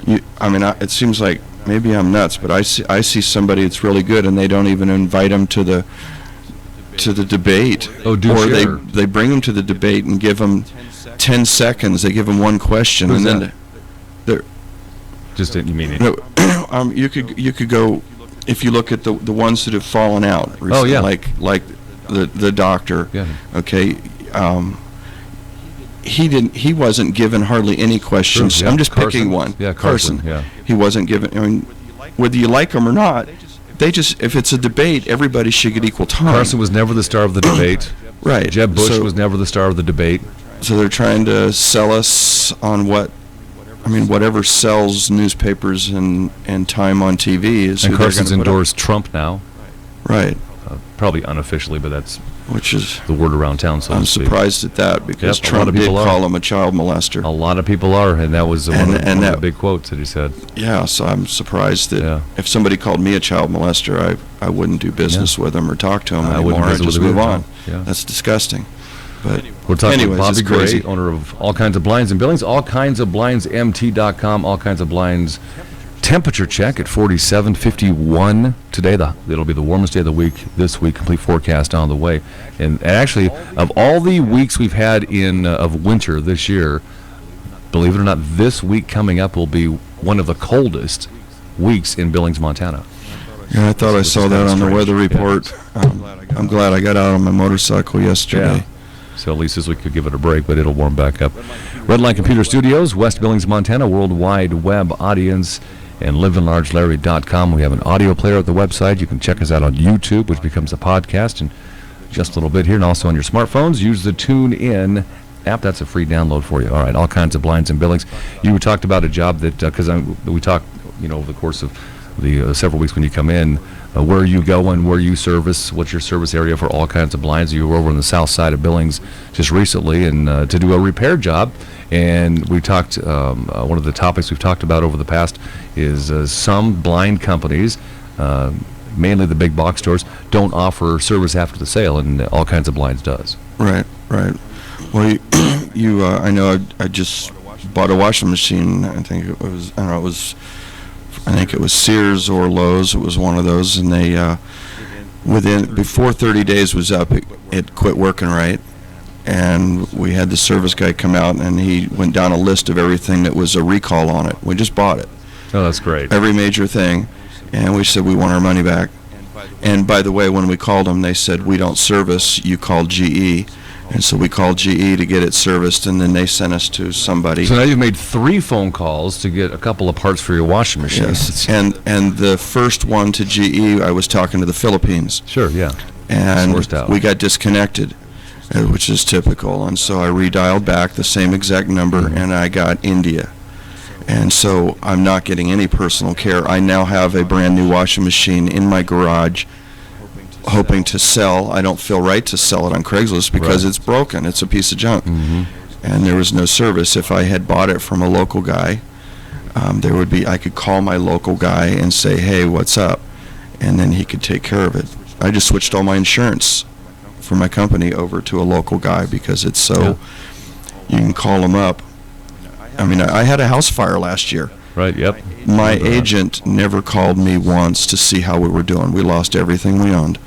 It seems like maybe I'm nuts, but I see somebody that's really good, and they don't even invite him to the debate. Or they bring him to the debate and give him 10 seconds. They give him one question, Who's and that? then Just you mean it? No, you could go if you look at the ones that have fallen out recently, Oh, yeah. like the doctor. Yeah. Okay. He wasn't given hardly any questions. Sure, yeah. I'm just Carson. picking one. Yeah, Carson. Yeah. He wasn't given. I mean, whether you like him or not, if it's a debate, everybody should get equal time. Carson was never the star of the debate. Right. Jeb Bush was never the star of the debate. So they're trying to sell us on whatever sells newspapers and time on TV is. And who they're Carson's gonna put up. endorsed Trump now. Right. Probably unofficially, but that's which is the word around town. So I'm surprised at that, because Yep, a lot Trump of did people call him a child molester. A lot of people are, and that was one of the big quotes that he said. Yeah, so I'm surprised that if somebody called me a child molester, I wouldn't do business with him or talk to him anymore. I'd just move on. Yeah. That's disgusting. But we're talking anyways, with Bobby it's crazy. Gray, owner of All Kinds of Blinds and Billings, allkindsofblindsmt.com, All Kinds of Blinds. Temperature check at 47.51 today. It'll be the warmest day of the week this week. Complete forecast on the way. And actually, of all the weeks we've had of winter this year, believe it or not, this week coming up will be one of the coldest weeks in Billings, Montana. Yeah, I thought I saw that on the weather report. I'm glad I got out on my motorcycle yesterday. Yeah. So at least this week could give it a break, but it'll warm back up. Redline Computer Studios, West Billings, Montana, worldwide web audience, and livinlargelarry.com. We have an audio player at the website. You can check us out on YouTube, which becomes a podcast in just a little bit here, and also on your smartphones. Use the TuneIn app. That's a free download for you. All right, All Kinds of Blinds and Billings. You talked about a job that, because we talked, over the course of the several weeks when you come in, where you go and where you service, what's your service area for all kinds of blinds. You were over on the south side of Billings just recently and to do a repair job. And we talked, one of the topics we've talked about over the past is some blind companies, mainly the big box stores, don't offer service after the sale, and All Kinds of Blinds does. Right. Well, I know I just bought a washing machine. I think it was Sears or Lowe's. It was one of those, and they before 30 days was up, it quit working right. And we had the service guy come out, and he went down a list of everything that was a recall on it. We just bought it. Oh, that's great. Every major thing. And we said we want our money back. And by the way, when we called them, they said, we don't service, you call GE. And so we called GE to get it serviced, and then they sent us to somebody. So now you've made 3 phone calls to get a couple of parts for your washing machine. Yes. And the first one to GE, I was talking to the Philippines. Sure, yeah. And we got disconnected, which is typical. And so I redialed back the same exact number, and I got India. And so I'm not getting any personal care. I now have a brand new washing machine in my garage, hoping to sell. I don't feel right to sell it on Craigslist because it's broken. It's a piece of junk. And there was no service. If I had bought it from a local guy, I could call my local guy and say, hey, what's up? And then he could take care of it. I just switched all my insurance for my company over to a local guy because it's so, you can call them up. I mean, I had a house fire last year. Right, yep. My agent never called me once to see how we were doing. We lost everything we owned,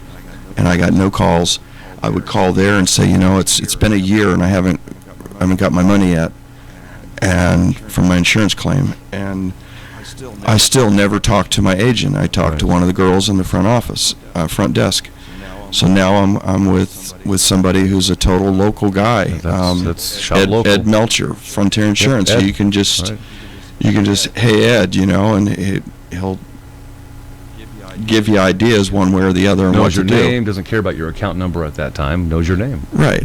and I got no calls. I would call there and say, it's been a year and I haven't got my money yet, and from my insurance claim. And I still never talked to my agent. I talked to one of the girls in the front desk. So now I'm with somebody who's a total local guy. That's shop local. Ed Melcher, Frontier Insurance. Yep, so you can just hey Ed, and he'll give you ideas one way or the other on what to do. Knows your name, doesn't care about your account number at that time, knows your name. Right.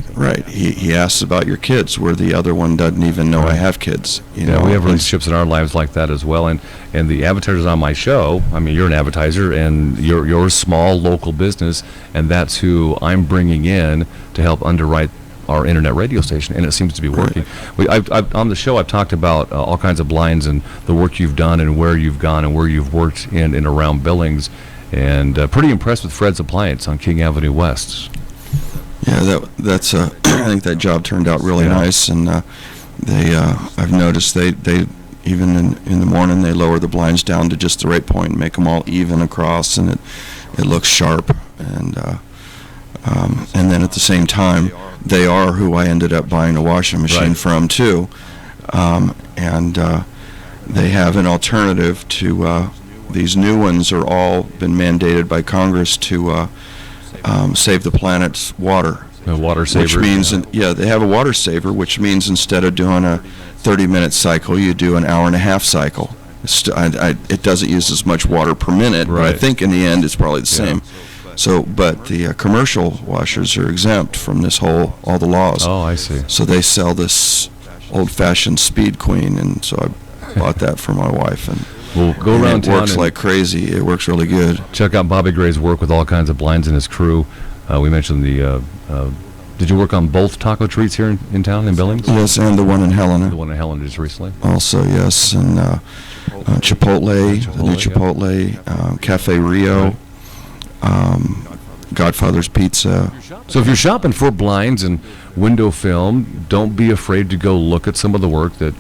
He asks about your kids, where the other one doesn't even know I have kids. We have relationships in our lives like that as well. And the advertisers on my show, I mean, you're an advertiser, and you're a small local business, and that's who I'm bringing in to help underwrite our internet radio station, and it seems to be working. I've on the show, I've talked about all kinds of blinds and the work you've done and where you've gone and where you've worked in and around Billings, and pretty impressed with Fred's Appliance on King Avenue West. Yeah, that's I think that job turned out really nice, and I've noticed they even in the morning they lower the blinds down to just the right point and make them all even across, and it looks sharp, and then at the same time they are who I ended up buying a washing machine from too, and they have an alternative to these new ones are all been mandated by Congress to save the planet's water. A water saver. Which means, they have a water saver, which means instead of doing a 30-minute cycle, you do an hour-and-a-half cycle. It doesn't use as much water per minute, but I think in the end it's probably the same. So, but the commercial washers are exempt from all the laws. Oh, I see. So they sell this old-fashioned Speed Queen, and so I bought that for my wife, and we'll go around town. It works like crazy. It works really good. Check out Bobby Gray's work with all kinds of blinds and his crew. We mentioned did you work on both taco treats here in town, in Billings? Yes, and the one in Helena. The one in Helena just recently? Also, yes, and Chipotle, the new Chipotle, Cafe Rio, Godfather's Pizza. So if you're shopping for blinds and window film, don't be afraid to go look at some of the work that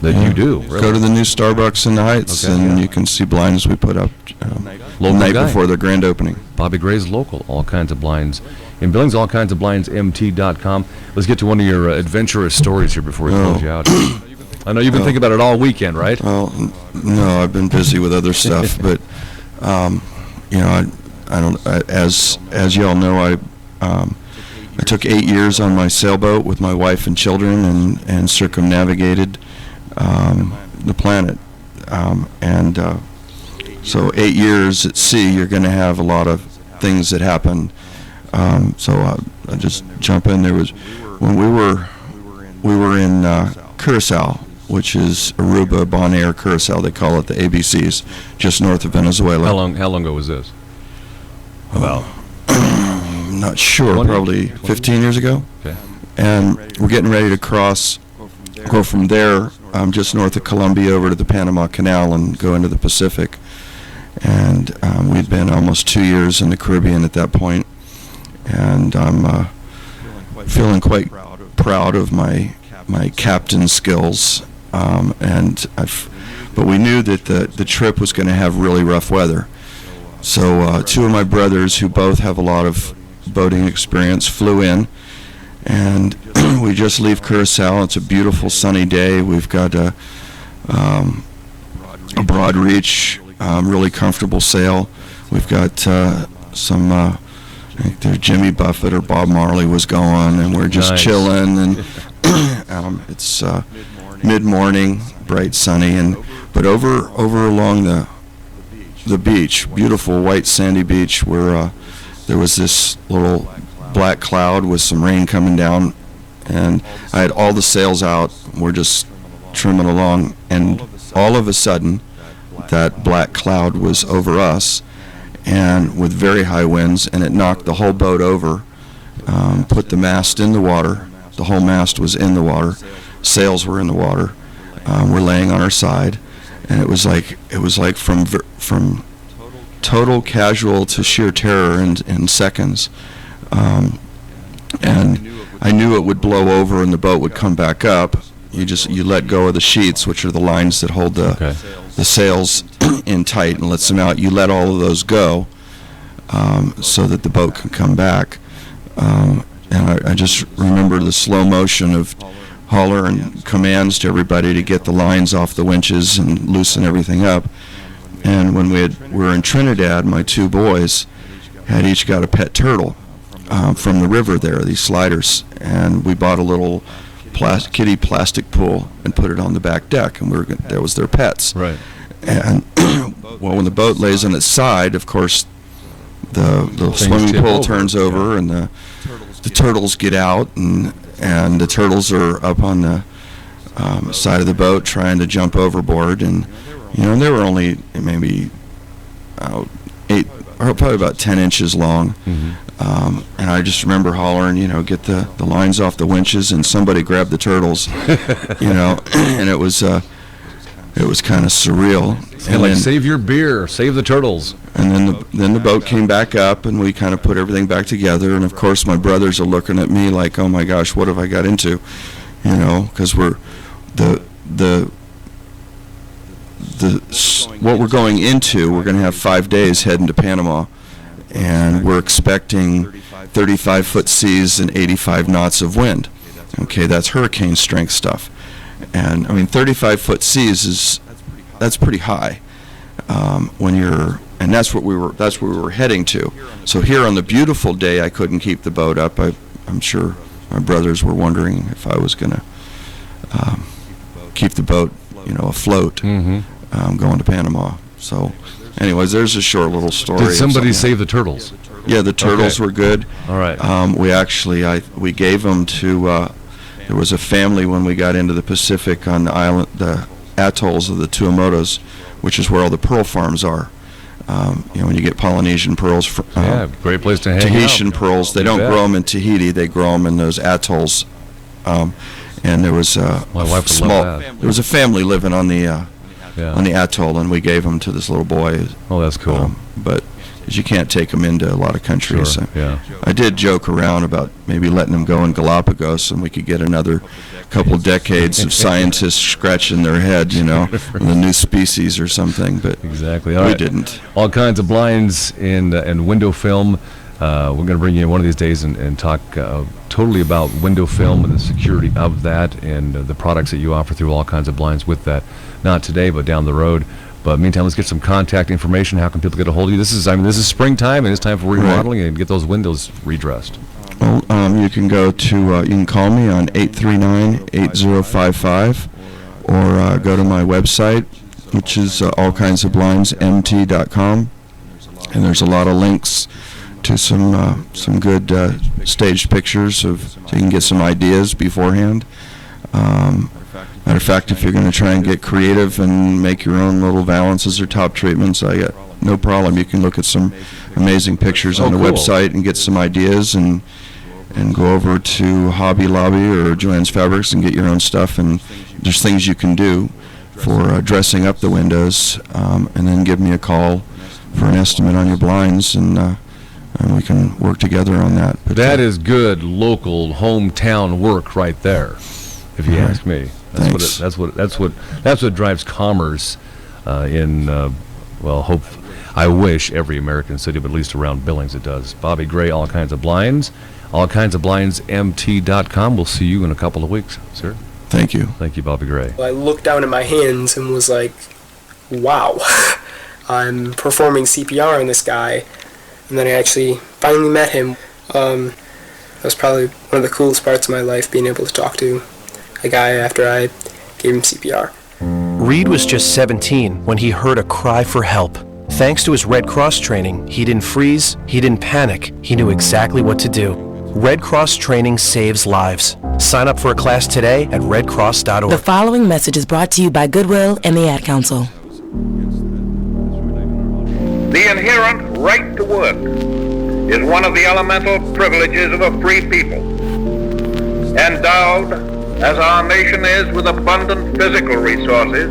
you do. Really. Go to the new Starbucks in the Heights, and you can see blinds we put up the night before their grand opening. Bobby Gray's local, all kinds of blinds. In Billings, all kinds of blinds, mt.com. Let's get to one of your adventurous stories here before we close you out. I know you've been thinking about it all weekend, right? Well, no, I've been busy with other stuff, but I don't. As y'all know, I took 8 years on my sailboat with my wife and children, and circumnavigated the planet, so 8 years at sea, you're going to have a lot of things that happen. So I just jump in. There was when we were in Curacao which is Aruba, Bonaire, Curacao. They call it the ABCs, just north of Venezuela. How long ago was this? About? I'm not sure. Probably 15 years ago. Okay. And we're getting ready to go from there, just north of Colombia, over to the Panama Canal and go into the Pacific. And we'd been almost 2 years in the Caribbean at that point. And I'm feeling quite proud of my captain skills. But we knew that the trip was going to have really rough weather. So 2 of my brothers, who both have a lot of boating experience, flew in. And we just leave Curacao. It's a beautiful sunny day. We've got a broad reach, really comfortable sail. We've got some, I think there's Jimmy Buffett or Bob Marley was going, and we're just chilling. And it's mid-morning, bright, sunny, but over along the beach, beautiful white sandy beach, where there was this little black cloud with some rain coming down, and I had all the sails out. We're just trimming along, and all of a sudden that black cloud was over us, and with very high winds, and it knocked the whole boat over, put the mast in the water. The whole mast was in the water, sails were in the water. We're laying on our side, and it was like from total casual to sheer terror in seconds. And I knew it would blow over and the boat would come back up. You let go of the sheets, which are the lines that hold the sails in tight and lets them out. You let all of those go so that the boat can come back. And I just remember the slow motion of holler and commands to everybody to get the lines off the winches and loosen everything up. And when we were in Trinidad, my 2 boys had each got a pet turtle from the river there, these sliders, and we bought a little kitty plastic pool and put it on the back deck, and that was their pets. Right. And well, when the boat lays on its side, of course, the swimming pool turns over, and the turtles get out, and the turtles are up on the side of the boat trying to jump overboard, and they were only maybe probably about 10 inches long. Mm-hmm. And I just remember hollering, get the lines off the winches, and somebody grabbed the turtles, and it was kind of surreal. And like, save your beer, save the turtles. And then the boat came back up, and we kind of put everything back together. And of course, my brothers are looking at me like, "Oh my gosh, what have I got into?" Because we're what we're going into. We're going to have 5 days heading to Panama. And we're expecting 35-foot seas and 85 knots of wind. Okay, that's hurricane strength stuff. And I mean, 35-foot seas that's pretty high and that's what we were heading to. So here on the beautiful day, I couldn't keep the boat up. I'm sure my brothers were wondering if I was going to keep the boat, afloat, going to Panama. So. Anyways, there's a short little story. Did somebody save the turtles? Yeah, the turtles were good. All right. We gave them to. There was a family when we got into the Pacific on the atolls of the Tuamotus, which is where all the pearl farms are. When you get Polynesian pearls, great place to hang Tahitian out. pearls. They don't grow them in Tahiti. They grow them in those atolls. And there was my wife would love that. There was a family living on the atoll, and we gave them to this little boy. Oh, that's cool. But you can't take them into a lot of countries. Sure, yeah. I did joke around about maybe letting them go in Galapagos, and we could get another couple decades of scientists scratching their head, with a new species or something. But exactly, we didn't. All kinds of blinds and window film. We're going to bring you in one of these days and talk totally about window film and the security of that and the products that you offer through all kinds of blinds with that. Not today, but down the road. But meantime, let's get some contact information. How can people get a hold of you? This is springtime, and it's time for remodeling and get those windows redressed. Well, you can go to, you can call me on 839-8055, or go to my website, which is allkindsofblindsmt.com, and there's a lot of links to some good staged pictures so you can get some ideas beforehand. Matter Matter of fact, if you're going to try and get creative and make your own little valances or top treatments, I got no problem. You can look at some amazing pictures on the cool. website and get some ideas, and go over to Hobby Lobby or Joann's Fabrics and get your own stuff. And there's things you can do for dressing up the windows, and then give me a call for an estimate on your blinds, and we can work together on that. But that is good local hometown work right there, if you ask me. That's what drives commerce I wish every American city, but at least around Billings it does. Bobby Gray, All Kinds of Blinds, allkindsofblindsmt.com. We'll see you in a couple of weeks, sir. Thank you. Thank you, Bobby Gray. I looked down at my hands and was like, wow, I'm performing CPR on this guy. And then I actually finally met him. That was probably one of the coolest parts of my life, being able to talk to a guy after I gave him CPR. Reed was just 17 when he heard a cry for help. Thanks to his Red Cross training, he didn't freeze, he didn't panic, he knew exactly what to do. Red Cross training saves lives. Sign up for a class today at redcross.org. The following message is brought to you by Goodwill and the Ad Council. The inherent right to work is one of the elemental privileges of a free people. Endowed, as our nation is, with abundant physical resources,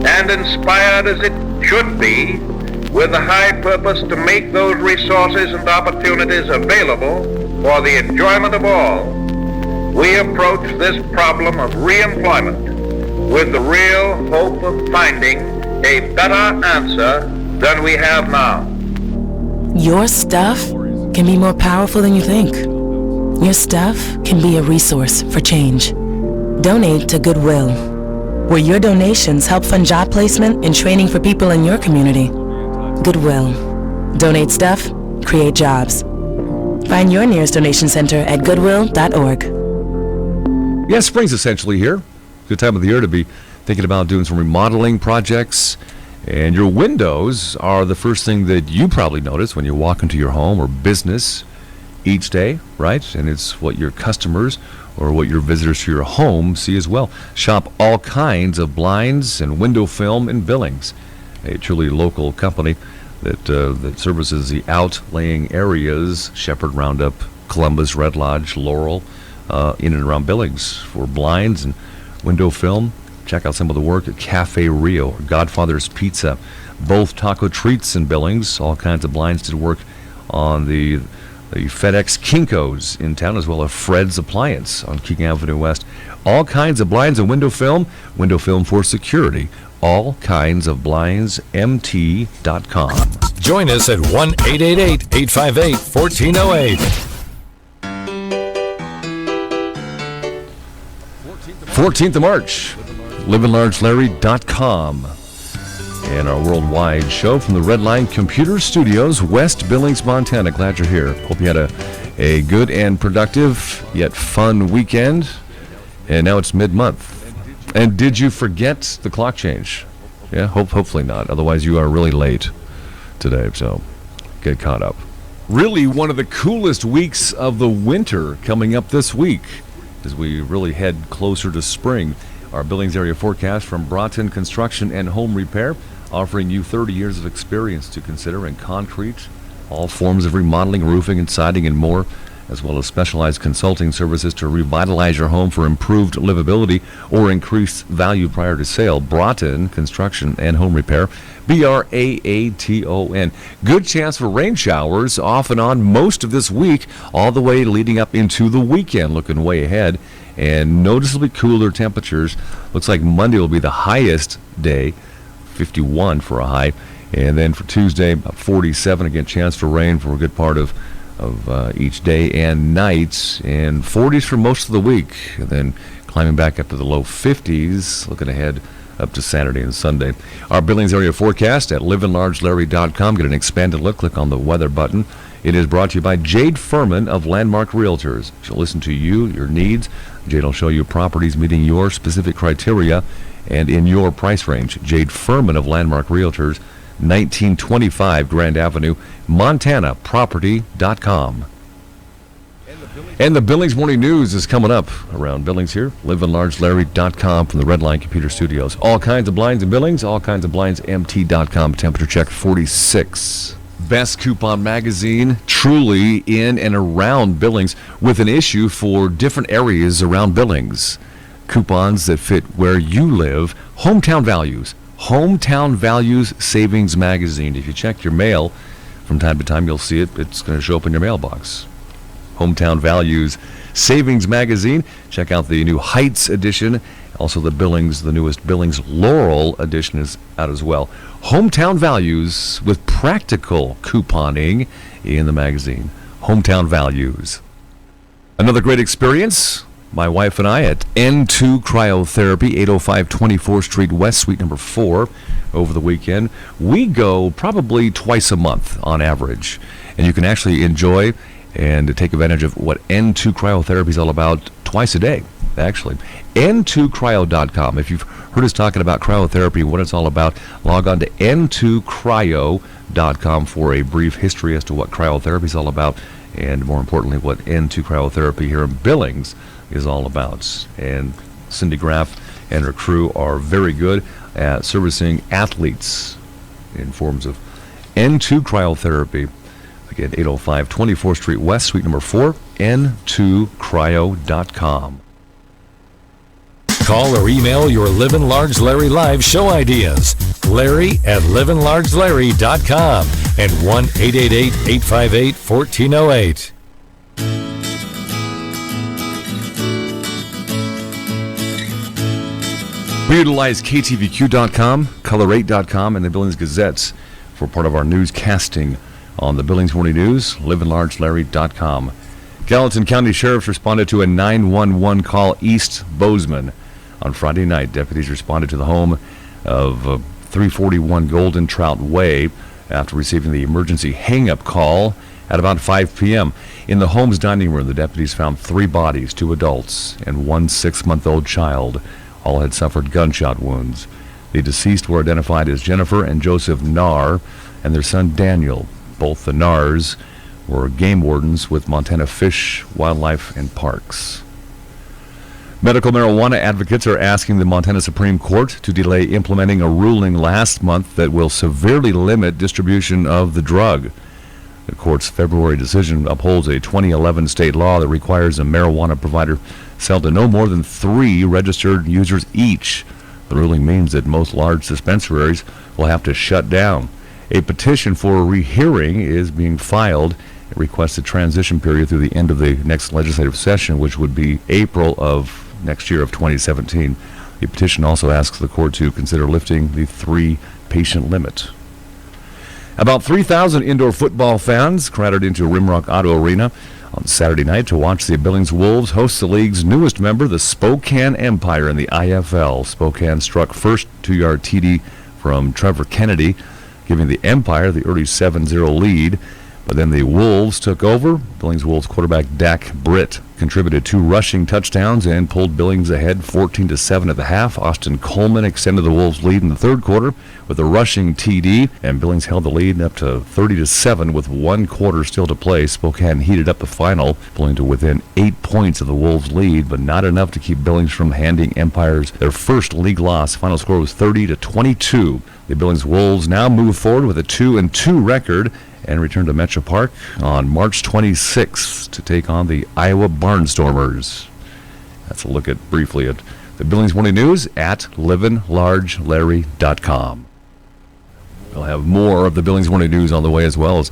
and inspired as it should be with the high purpose to make those resources and opportunities available for the enjoyment of all, we approach this problem of reemployment with the real hope of finding a better answer than we have now. Your stuff can be more powerful than you think. Your stuff can be a resource for change. Donate to Goodwill, where your donations help fund job placement and training for people in your community. Goodwill. Donate stuff, create jobs. Find your nearest donation center at goodwill.org. Yes, spring's essentially here. Good time of the year to be thinking about doing some remodeling projects. And your windows are the first thing that you probably notice when you walk into your home or business each day, right? And it's what your customers or what your visitors to your home see as well. Shop All Kinds of Blinds and Window Film in Billings, a truly local company that services the outlying areas, Shepherd, Roundup, Columbus, Red Lodge, Laurel, in and around Billings for blinds and window film. Check out some of the work at Cafe Rio or Godfather's Pizza, both taco treats in Billings. All Kinds of Blinds did work on the FedEx Kinko's in town, as well as Fred's Appliance on King Avenue West. All Kinds of Blinds and window film for security. allkindsofblindsmt.com. Join us at 1-888-858-1408. 14th of March, livinlargelarry.com. And our worldwide show from the Red Line Computer Studios, West Billings, Montana. Glad you're here. Hope you had a good and productive yet fun weekend. And now it's mid-month. And did you forget the clock change? Yeah, hopefully not. Otherwise, you are really late today, so get caught up. Really one of the coolest weeks of the winter coming up this week as we really head closer to spring. Our Billings area forecast from Broughton Construction and Home Repair, offering you 30 years of experience to consider in concrete, all forms of remodeling, roofing and siding and more, as well as specialized consulting services to revitalize your home for improved livability or increased value prior to sale. Broughton Construction and Home Repair, Braton. Good chance for rain showers off and on most of this week, all the way leading up into the weekend, looking way ahead. And noticeably cooler temperatures. Looks like Monday will be the highest day, 51 for a high. And then for Tuesday, about 47. Again, chance for rain for a good part of each day and nights. And 40s for most of the week. And then climbing back up to the low 50s, looking ahead up to Saturday and Sunday. Our Billings area forecast at livinlargelarry.com. Get an expanded look. Click on the weather button. It is brought to you by Jade Furman of Landmark Realtors. She'll listen to you, your needs. Jade will show you properties meeting your specific criteria and in your price range. Jade Furman of Landmark Realtors, 1925 Grand Avenue, MontanaProperty.com. And the Billings Morning News is coming up around Billings here. LivinLargeLarry.com from the Redline Computer Studios. All kinds of blinds in Billings, all kinds of blinds, MT.com. Temperature check 46. Best Coupon Magazine, truly in and around Billings, with an issue for different areas around Billings. Coupons that fit where you live. Hometown Values. Hometown Values Savings Magazine. If you check your mail from time to time, you'll see it. It's going to show up in your mailbox. Hometown Values Savings Magazine. Check out the new Heights edition. Also the newest Billings Laurel edition is out as well. Hometown Values with practical couponing in the magazine. Hometown Values. Another great experience, my wife and I, at N2 Cryotherapy, 805 24th Street West, Suite number 4, over the weekend. We go probably twice a month on average, and you can actually enjoy and to take advantage of what N2 Cryotherapy is all about twice a day, actually. N2cryo.com. If you've heard us talking about cryotherapy and what it's all about, log on to N2cryo.com for a brief history as to what cryotherapy is all about, and more importantly, what N2 Cryotherapy here in Billings is all about. And Cindy Graff and her crew are very good at servicing athletes in forms of N2 Cryotherapy. Again, 805 24th Street West, Suite number 4, N2cryo.com. Call or email your Livin Large Larry Live show ideas. Larry at livinlargelarry.com and 1-888-858-1408. We utilize KTVQ.com, Color8.com, and the Billings Gazettes for part of our newscasting on the Billings Morning News, livinlargelarry.com. Gallatin County Sheriffs responded to a 911 call East Bozeman. On Friday night, deputies responded to the home of 341 Golden Trout Way after receiving the emergency hang-up call at about 5 p.m. In the home's dining room, the deputies found 3 bodies, 2 adults, and 1 6-month-old child. All had suffered gunshot wounds. The deceased were identified as Jennifer and Joseph Narr and their son Daniel. Both the Narrs were game wardens with Montana Fish, Wildlife, and Parks. Medical marijuana advocates are asking the Montana Supreme Court to delay implementing a ruling last month that will severely limit distribution of the drug. The court's February decision upholds a 2011 state law that requires a marijuana provider sell to no more than 3 registered users each. The ruling means that most large dispensaries will have to shut down. A petition for a rehearing is being filed. It requests a transition period through the end of the next legislative session, which would be April of next year of 2017. The petition also asks the court to consider lifting the 3-patient limit. About 3,000 indoor football fans crowded into Rimrock Auto Arena on Saturday night to watch the Billings Wolves host the league's newest member, the Spokane Empire, in the IFL. Spokane struck first 2-yard TD from Trevor Kennedy, giving the Empire the early 7-0 lead. But then the Wolves took over. Billings Wolves quarterback Dak Britt contributed 2 rushing touchdowns and pulled Billings ahead 14-7 at the half. Austin Coleman extended the Wolves' lead in the third quarter with a rushing TD, and Billings held the lead up to 30-7 with 1 quarter still to play. Spokane heated up the final, pulling to within 8 points of the Wolves' lead, but not enough to keep Billings from handing Empires their first league loss. Final score was 30-22. The Billings Wolves now move forward with a 2-2 record and return to Metro Park on March 26th to take on the Iowa Barnstormers. That's a look at briefly at the Billings Morning News at livinlargelarry.com. We'll have more of the Billings Morning News on the way as well as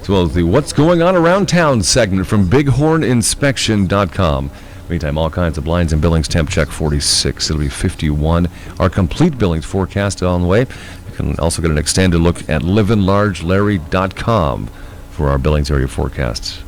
the What's Going On Around Town segment from bighorninspection.com. Meantime, all kinds of blinds and Billings. Temp check 46. It'll be 51. Our complete Billings forecast on the way. You can also get an extended look at livinlargelarry.com for our Billings area forecasts.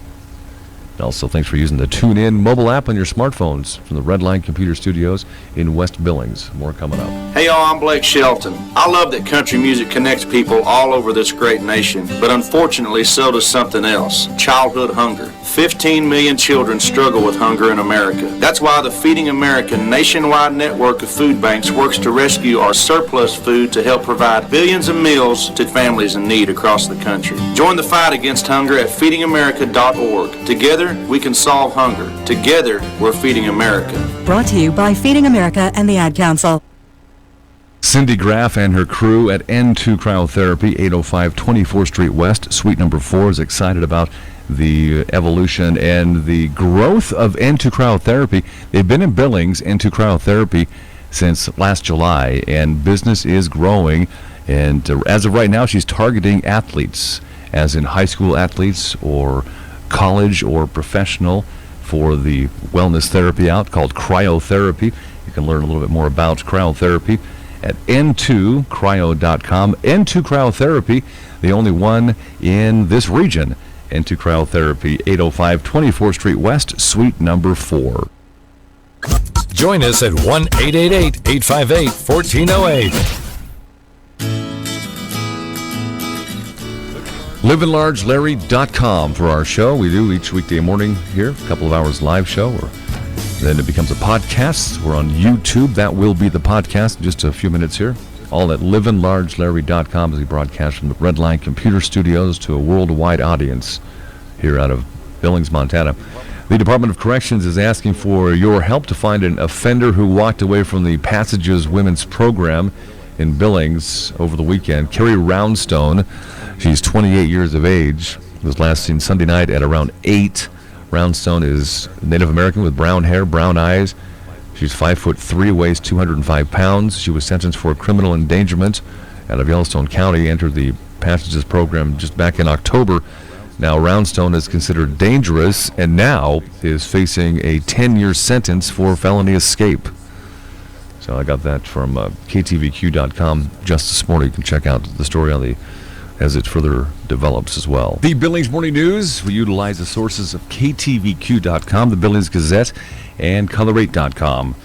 And also, thanks for using the TuneIn mobile app on your smartphones from the Redline Computer Studios in West Billings. More coming up. Hey y'all, I'm Blake Shelton. I love that country music connects people all over this great nation, but unfortunately so does something else, childhood hunger. 15 million children struggle with hunger in America. That's why the Feeding America nationwide network of food banks works to rescue our surplus food to help provide billions of meals to families in need across the country. Join the fight against hunger at feedingamerica.org. Together, Together, we can solve hunger. Together, we're feeding America. Brought to you by Feeding America and the Ad Council. Cindy Graff and her crew at N2 Cryotherapy, 805 24th Street West, suite number 4, is excited about the evolution and the growth of N2 Cryotherapy. They've been in Billings, N2 Cryotherapy, since last July, and business is growing. And as of right now, she's targeting athletes, as in high school athletes or college or professional, for the wellness therapy out called cryotherapy. You can learn a little bit more about cryotherapy at n2cryo.com. N2 Cryotherapy, the only one in this region. N2 Cryotherapy, 805 24th Street West, suite number 4. Join us at 1-888-858-1408. LivinLargeLarry.com for our show. We do each weekday morning here, a couple of hours live show, or then it becomes a podcast. We're on YouTube. That will be the podcast in just a few minutes here. All at LivinLargeLarry.com as we broadcast from the Redline Computer Studios to a worldwide audience here out of Billings, Montana. The Department of Corrections is asking for your help to find an offender who walked away from the Passages Women's Program in Billings over the weekend. Carrie Roundstone, she's 28 years of age, was last seen Sunday night at around 8. Roundstone is Native American with brown hair, brown eyes. She's 5'3", weighs 205 pounds. She was sentenced for criminal endangerment out of Yellowstone County, entered the Passages program just back in October. Now Roundstone is considered dangerous and now is facing a 10-year sentence for felony escape. So I got that from ktvq.com just this morning. You can check out the story on the as it further develops as well. The Billings Morning News, we utilize the sources of ktvq.com, the Billings Gazette, and color8.com,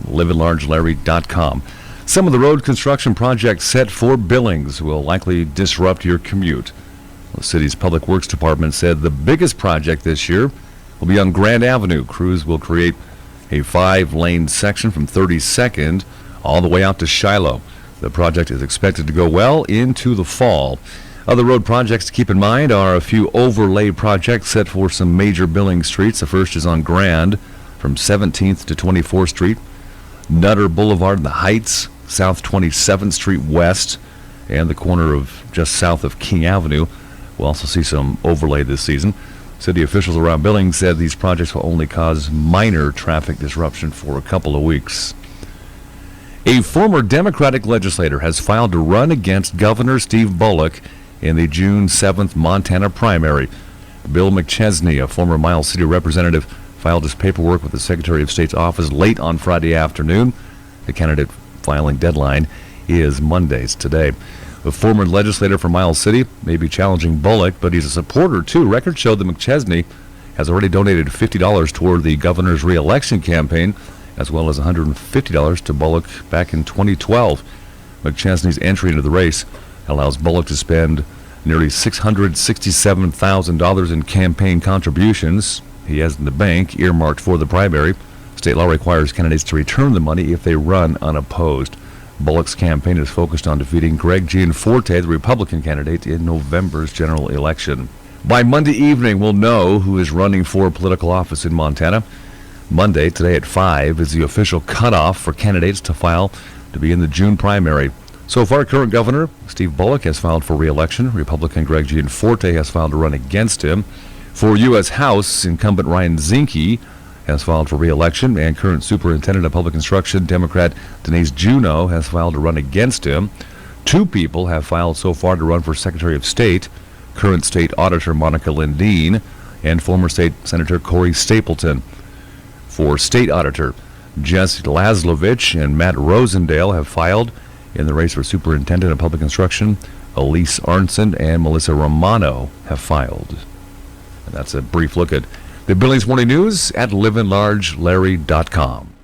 liveandlargelarry.com. Some of the road construction projects set for Billings will likely disrupt your commute. The city's Public Works Department said the biggest project this year will be on Grand Avenue. Crews will create a 5-lane section from 32nd all the way out to Shiloh. The project is expected to go well into the fall. Other road projects to keep in mind are a few overlay projects set for some major Billings streets. The first is on Grand from 17th to 24th Street, Nutter Boulevard in the Heights, South 27th Street West, and the corner of just south of King Avenue. We'll also see some overlay this season. City officials around Billings said these projects will only cause minor traffic disruption for a couple of weeks. A former Democratic legislator has filed to run against Governor Steve Bullock in the June 7th Montana primary. Bill McChesney, a former Miles City representative, filed his paperwork with the Secretary of State's office late on Friday afternoon. The candidate filing deadline is Mondays today. The former legislator from Miles City may be challenging Bullock, but he's a supporter too. Records show that McChesney has already donated $50 toward the governor's re-election campaign, as well as $150 to Bullock back in 2012. McChesney's entry into the race allows Bullock to spend nearly $667,000 in campaign contributions he has in the bank earmarked for the primary. State law requires candidates to return the money if they run unopposed. Bullock's campaign is focused on defeating Greg Gianforte, the Republican candidate, in November's general election. By Monday evening, we'll know who is running for political office in Montana. Monday, today at 5, is the official cutoff for candidates to file to be in the June primary. So far, current governor Steve Bullock has filed for re-election. Republican Greg Gianforte has filed to run against him. For U.S. House, incumbent Ryan Zinke has filed for re-election, and current superintendent of public instruction, Democrat Denise Juneau, has filed to run against him. 2 people have filed so far to run for Secretary of State, current state auditor Monica Lindeen and former state senator Corey Stapleton. For state auditor, Jesse Laszlovich and Matt Rosendale have filed. In the race for superintendent of public instruction, Elise Arnson and Melissa Romano have filed. And that's a brief look at the Billings Morning News at liveandlargelarry.com.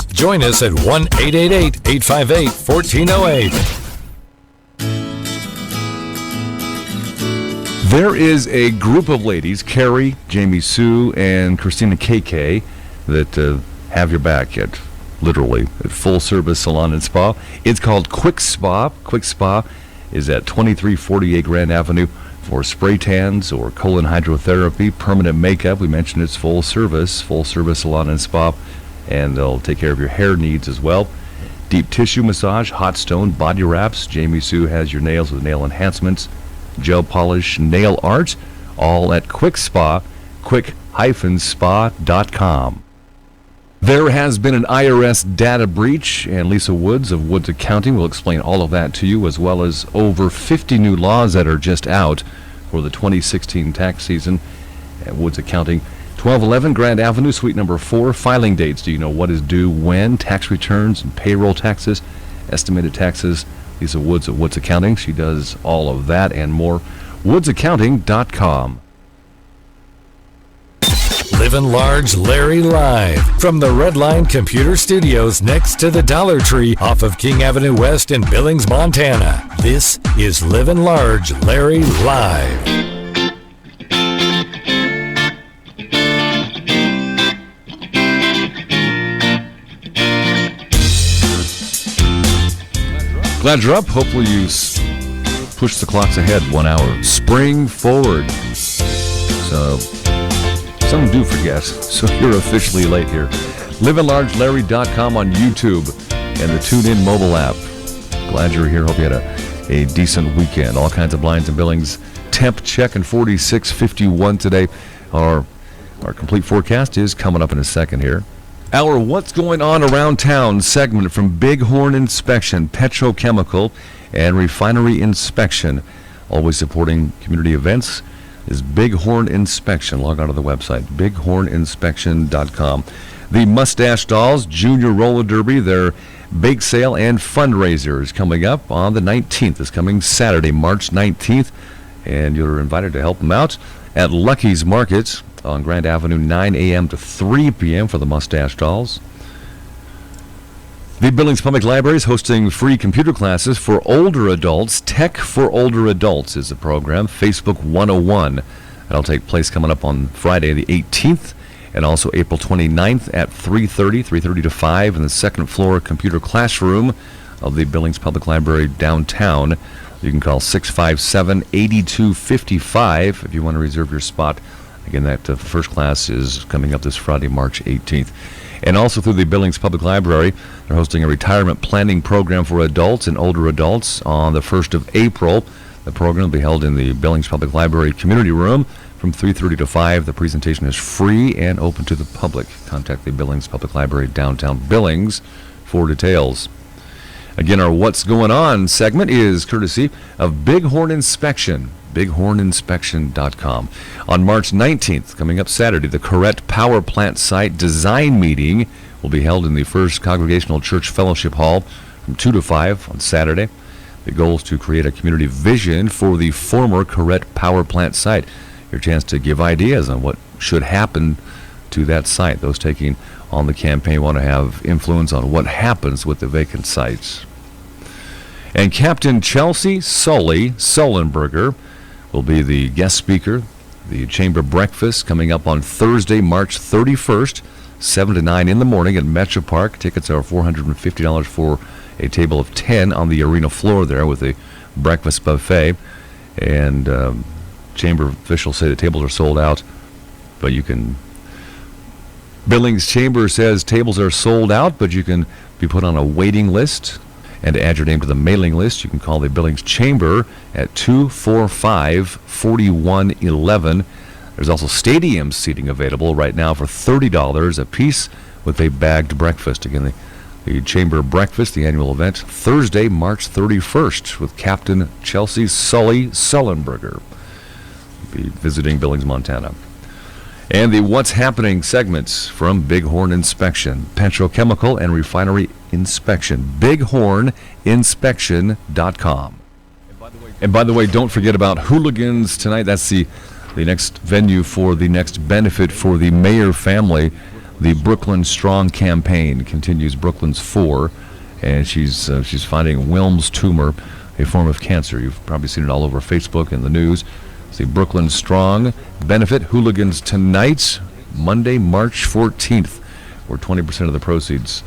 Join us at 1-888-858-1408. There is a group of ladies, Carrie, Jamie Sue, and Christina KK, that have your back at literally at Full Service Salon and Spa. It's called Quick Spa. Quick Spa is at 2348 Grand Avenue. for spray tans or colon hydrotherapy, permanent makeup. We mentioned it's full service salon and spa, and they'll take care of your hair needs as well. Deep tissue massage, hot stone, body wraps. Jamie Sue has your nails with nail enhancements, gel polish, nail art, all at Quick Spa, quick-spa.com. There has been an IRS data breach, and Lisa Woods of Woods Accounting will explain all of that to you, as well as over 50 new laws that are just out for the 2016 tax season at Woods Accounting. 1211 Grand Avenue, Suite number 4. Filing dates. Do you know what is due when? Tax returns and payroll taxes, estimated taxes. Lisa Woods of Woods Accounting. She does all of that and more. WoodsAccounting.com. Livin' Large Larry live from the Redline Computer Studios next to the Dollar Tree off of King Avenue West in Billings, Montana. This is Livin' Large Larry live. Glad you're up. Hopefully you push the clocks ahead 1 hour. Spring forward. So some do forget, so you're officially late here. LivinLargeLarry.com on YouTube and the TuneIn mobile app. Glad you're here. Hope you had a decent weekend. All kinds of blinds and billings. Temp check in 46.51 today. Our complete forecast is coming up in a second here. Our What's Going On Around Town segment from Bighorn Inspection, Petrochemical, and Refinery Inspection. Always supporting community events is Bighorn Inspection. Log on to the website, bighorninspection.com. The Mustache Dolls Junior Roller Derby, their bake sale and fundraiser is coming up on the 19th. It's coming Saturday, March 19th, and you're invited to help them out at Lucky's Market on Grand Avenue, 9 a.m. to 3 p.m. for the Mustache Dolls. The Billings Public Library is hosting free computer classes for older adults. Tech for Older Adults is the program, Facebook 101. That'll take place coming up on Friday the 18th, and also April 29th at 3:30 to 5 in the second floor computer classroom of the Billings Public Library downtown. You can call 657-8255 if you want to reserve your spot. Again, that first class is coming up this Friday, March 18th. And also through the Billings Public Library, they're hosting a retirement planning program for adults and older adults on the 1st of April. The program will be held in the Billings Public Library Community Room from 3:30 to 5. The presentation is free and open to the public. Contact the Billings Public Library downtown Billings for details. Again, our What's Going On segment is courtesy of Bighorn Inspection, bighorninspection.com. On March 19th, coming up Saturday, the Corrette Power Plant Site Design Meeting will be held in the First Congregational Church Fellowship Hall from 2 to 5 on Saturday. The goal is to create a community vision for the former Corrette Power Plant site. Your chance to give ideas on what should happen to that site. Those taking on the campaign want to have influence on what happens with the vacant sites. And Captain Chelsea Sully Sullenberger will be the guest speaker. The Chamber Breakfast coming up on Thursday, March 31st, 7 to 9 in the morning at Metro Park. Tickets are $450 for a table of 10 on the arena floor there with a breakfast buffet. And Chamber officials say the tables are sold out, but you can... Billings Chamber says tables are sold out, but you can be put on a waiting list. And to add your name to the mailing list, you can call the Billings Chamber at 245-4111. There's also stadium seating available right now for $30 a piece with a bagged breakfast. Again, the Chamber Breakfast, the annual event, Thursday, March 31st with Captain Chelsea Sully Sullenberger. Be visiting Billings, Montana. And the What's Happening segments from Bighorn Inspection, Petrochemical and Refinery Inspection, bighorninspection.com. And by the way, don't forget about Hooligans tonight. That's the next venue for the next benefit for the Mayer family. The Brooklyn Strong campaign continues. Brooklyn's 4, and she's fighting Wilms tumor, a form of cancer. You've probably seen it all over Facebook and the news. The Brooklyn Strong benefit, Hooligans tonight, Monday, March 14th, where 20% of the proceeds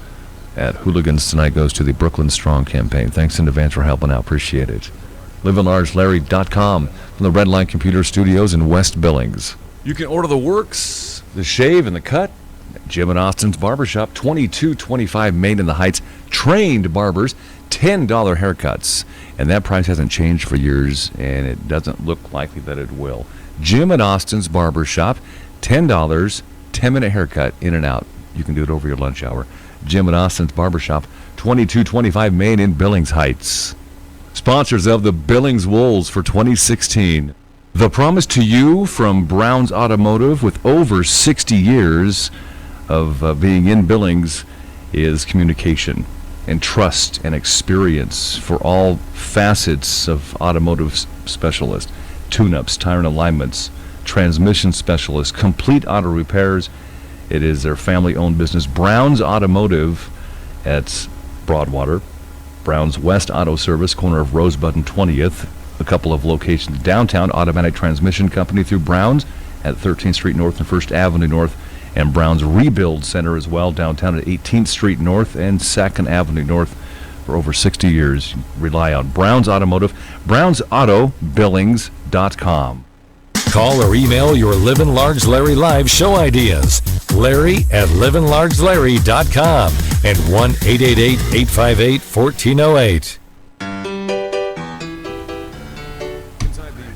at Hooligans tonight goes to the Brooklyn Strong campaign. Thanks in advance for helping out. Appreciate it. LivinLargeLarry.com from the Redline Computer Studios in West Billings. You can order the works, the shave, and the cut at Jim and Austin's Barbershop, 2225 Main in the Heights. Trained barbers, $10 haircuts. And that price hasn't changed for years, and it doesn't look likely that it will. Jim and Austin's Barbershop, $10, 10-minute haircut, in and out. You can do it over your lunch hour. Jim and Austin's Barbershop, 2225 Main in Billings Heights. Sponsors of the Billings Wolves for 2016. The promise to you from Brown's Automotive, with over 60 years of being in Billings, is communication and trust and experience for all facets of automotive specialists. Tune-ups, tire and alignments, transmission specialists, complete auto repairs. It is their family-owned business. Brown's Automotive at Broadwater. Brown's West Auto Service, corner of Rosebud and 20th. A couple of locations downtown. Automatic Transmission Company through Brown's at 13th Street North and 1st Avenue North. And Brown's Rebuild Center as well, downtown at 18th Street North and 2nd Avenue North. For over 60 years, rely on Brown's Automotive. BrownsAutoBillings.com. Call or email your Livin' Large Larry Live show ideas. Larry at livinlargelarry.com and 1-888-858-1408.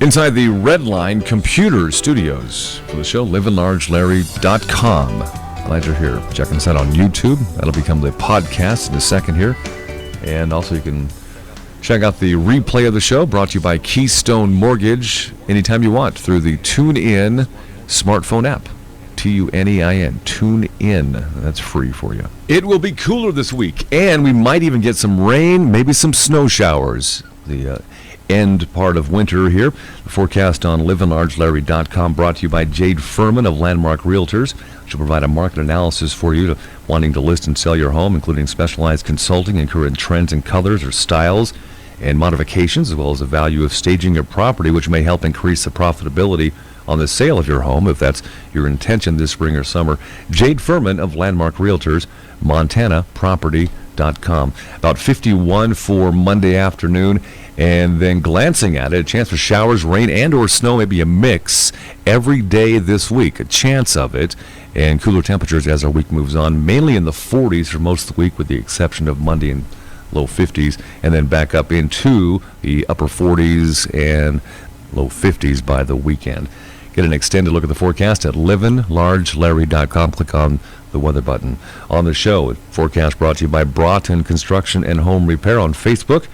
Inside the Redline Computer Studios for the show, livinlargelarry.com. Glad you're here. Check us out on YouTube. That'll become the podcast in a second here. And also you can check out the replay of the show, brought to you by Keystone Mortgage, anytime you want through the TuneIn smartphone app. TuneIn. Tune in. That's free for you. It will be cooler this week, and we might even get some rain, maybe some snow showers. The end part of winter here. The forecast on livinlargelarry.com, brought to you by Jade Furman of Landmark Realtors. She'll provide a market analysis for you wanting to list and sell your home, including specialized consulting and current trends and colors or styles and modifications, as well as the value of staging your property, which may help increase the profitability on the sale of your home, if that's your intention this spring or summer. Jade Furman of Landmark Realtors, MontanaProperty.com. About 51 for Monday afternoon, and then glancing at it, a chance for showers, rain, and or snow, maybe a mix every day this week, a chance of it, and cooler temperatures as our week moves on, mainly in the 40s for most of the week, with the exception of Monday and low 50s, and then back up into the upper 40s and low 50s by the weekend. Get an extended look at the forecast at livinlargelarry.com. Click on the weather button. On the show, forecast brought to you by Broughton Construction and Home Repair on Facebook.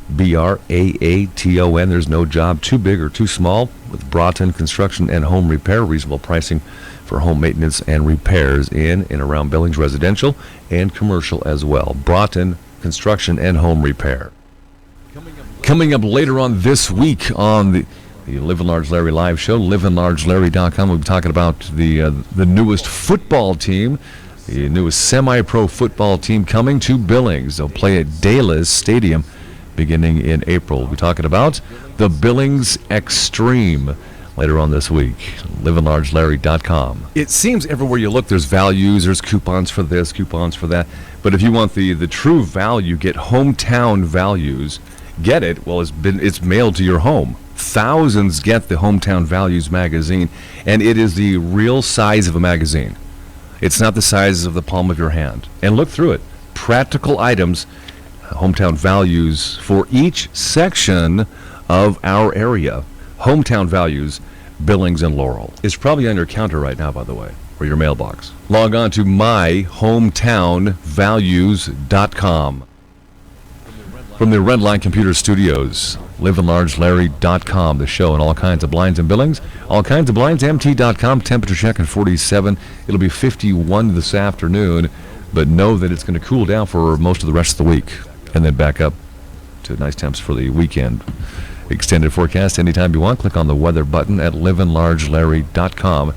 Braton. There's no job too big or too small with Broughton Construction and Home Repair. Reasonable pricing for home maintenance and repairs in and around Billings, residential and commercial as well. Broughton Construction and Home Repair. Coming up later on this week on the Livin' Large Larry live show, livinlargelarry.com, we'll be talking about the newest football team, the newest semi-pro football team coming to Billings. They'll play at Dallas Stadium beginning in April. We'll be talking about the Billings Extreme later on this week. livinlargelarry.com. It seems everywhere you look there's values, there's coupons for this, coupons for that. But if you want the true value, get Hometown Values. Get it? Well, it's mailed to your home. Thousands get the Hometown Values magazine, and it is the real size of a magazine. It's not the size of the palm of your hand. And look through it. Practical items, Hometown Values for each section of our area. Hometown Values, Billings and Laurel. It's probably on your counter right now, by the way, or your mailbox. Log on to myhometownvalues.com. From the Redline Computer Studios, livinlargelarry.com, the show, and all kinds of blinds and Billings. All kinds of blinds, mt.com, temperature check at 47. It'll be 51 this afternoon, but know that it's going to cool down for most of the rest of the week, and then back up to nice temps for the weekend. Extended forecast anytime you want. Click on the weather button at livinlargelarry.com.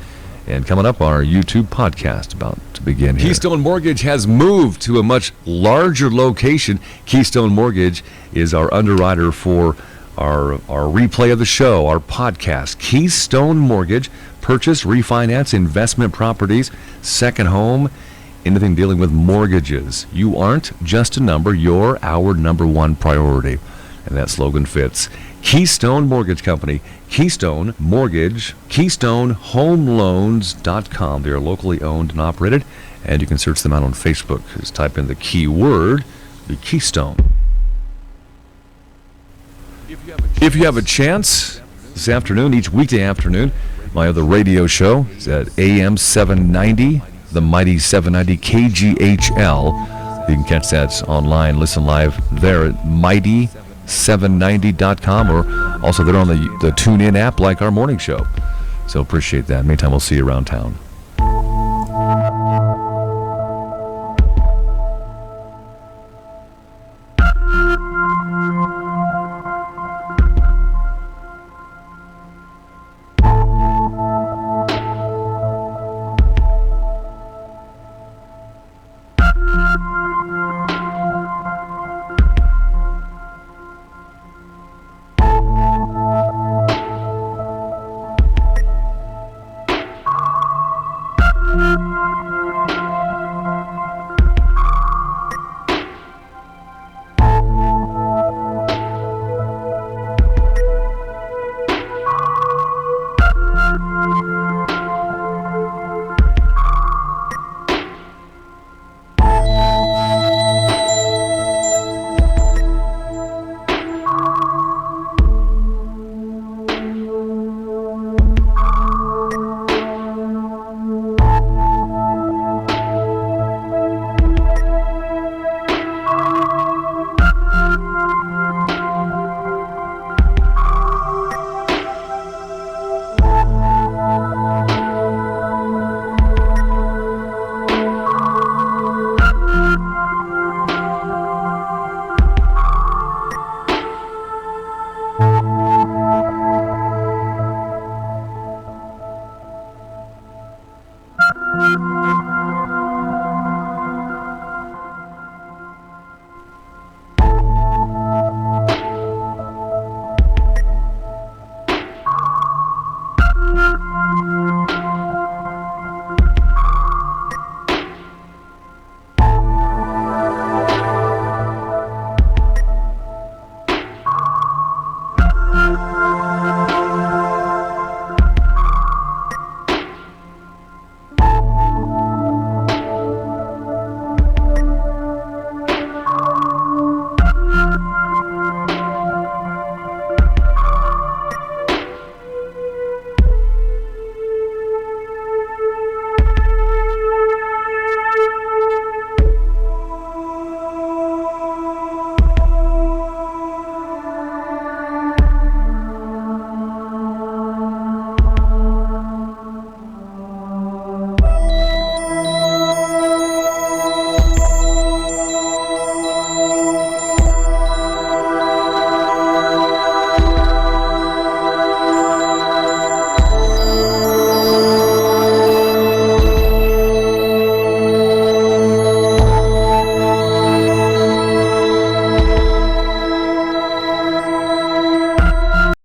And coming up, our YouTube podcast about to begin here. Keystone Mortgage has moved to a much larger location. Keystone Mortgage is our underwriter for our replay of the show, our podcast. Keystone Mortgage, purchase, refinance, investment properties, second home, anything dealing with mortgages. You aren't just a number, you're our number one priority. And that slogan fits. Keystone Mortgage Company, Keystone Mortgage, KeystoneHomeLoans.com. They are locally owned and operated, and you can search them out on Facebook. Just type in the keyword, the Keystone. If you have a chance this afternoon, each weekday afternoon, my other radio show is at AM 790, the mighty 790 KGHL. You can catch that online, listen live there at mighty790.com, or also there on the TuneIn app like our morning show. So appreciate that. Meantime, we'll see you around town.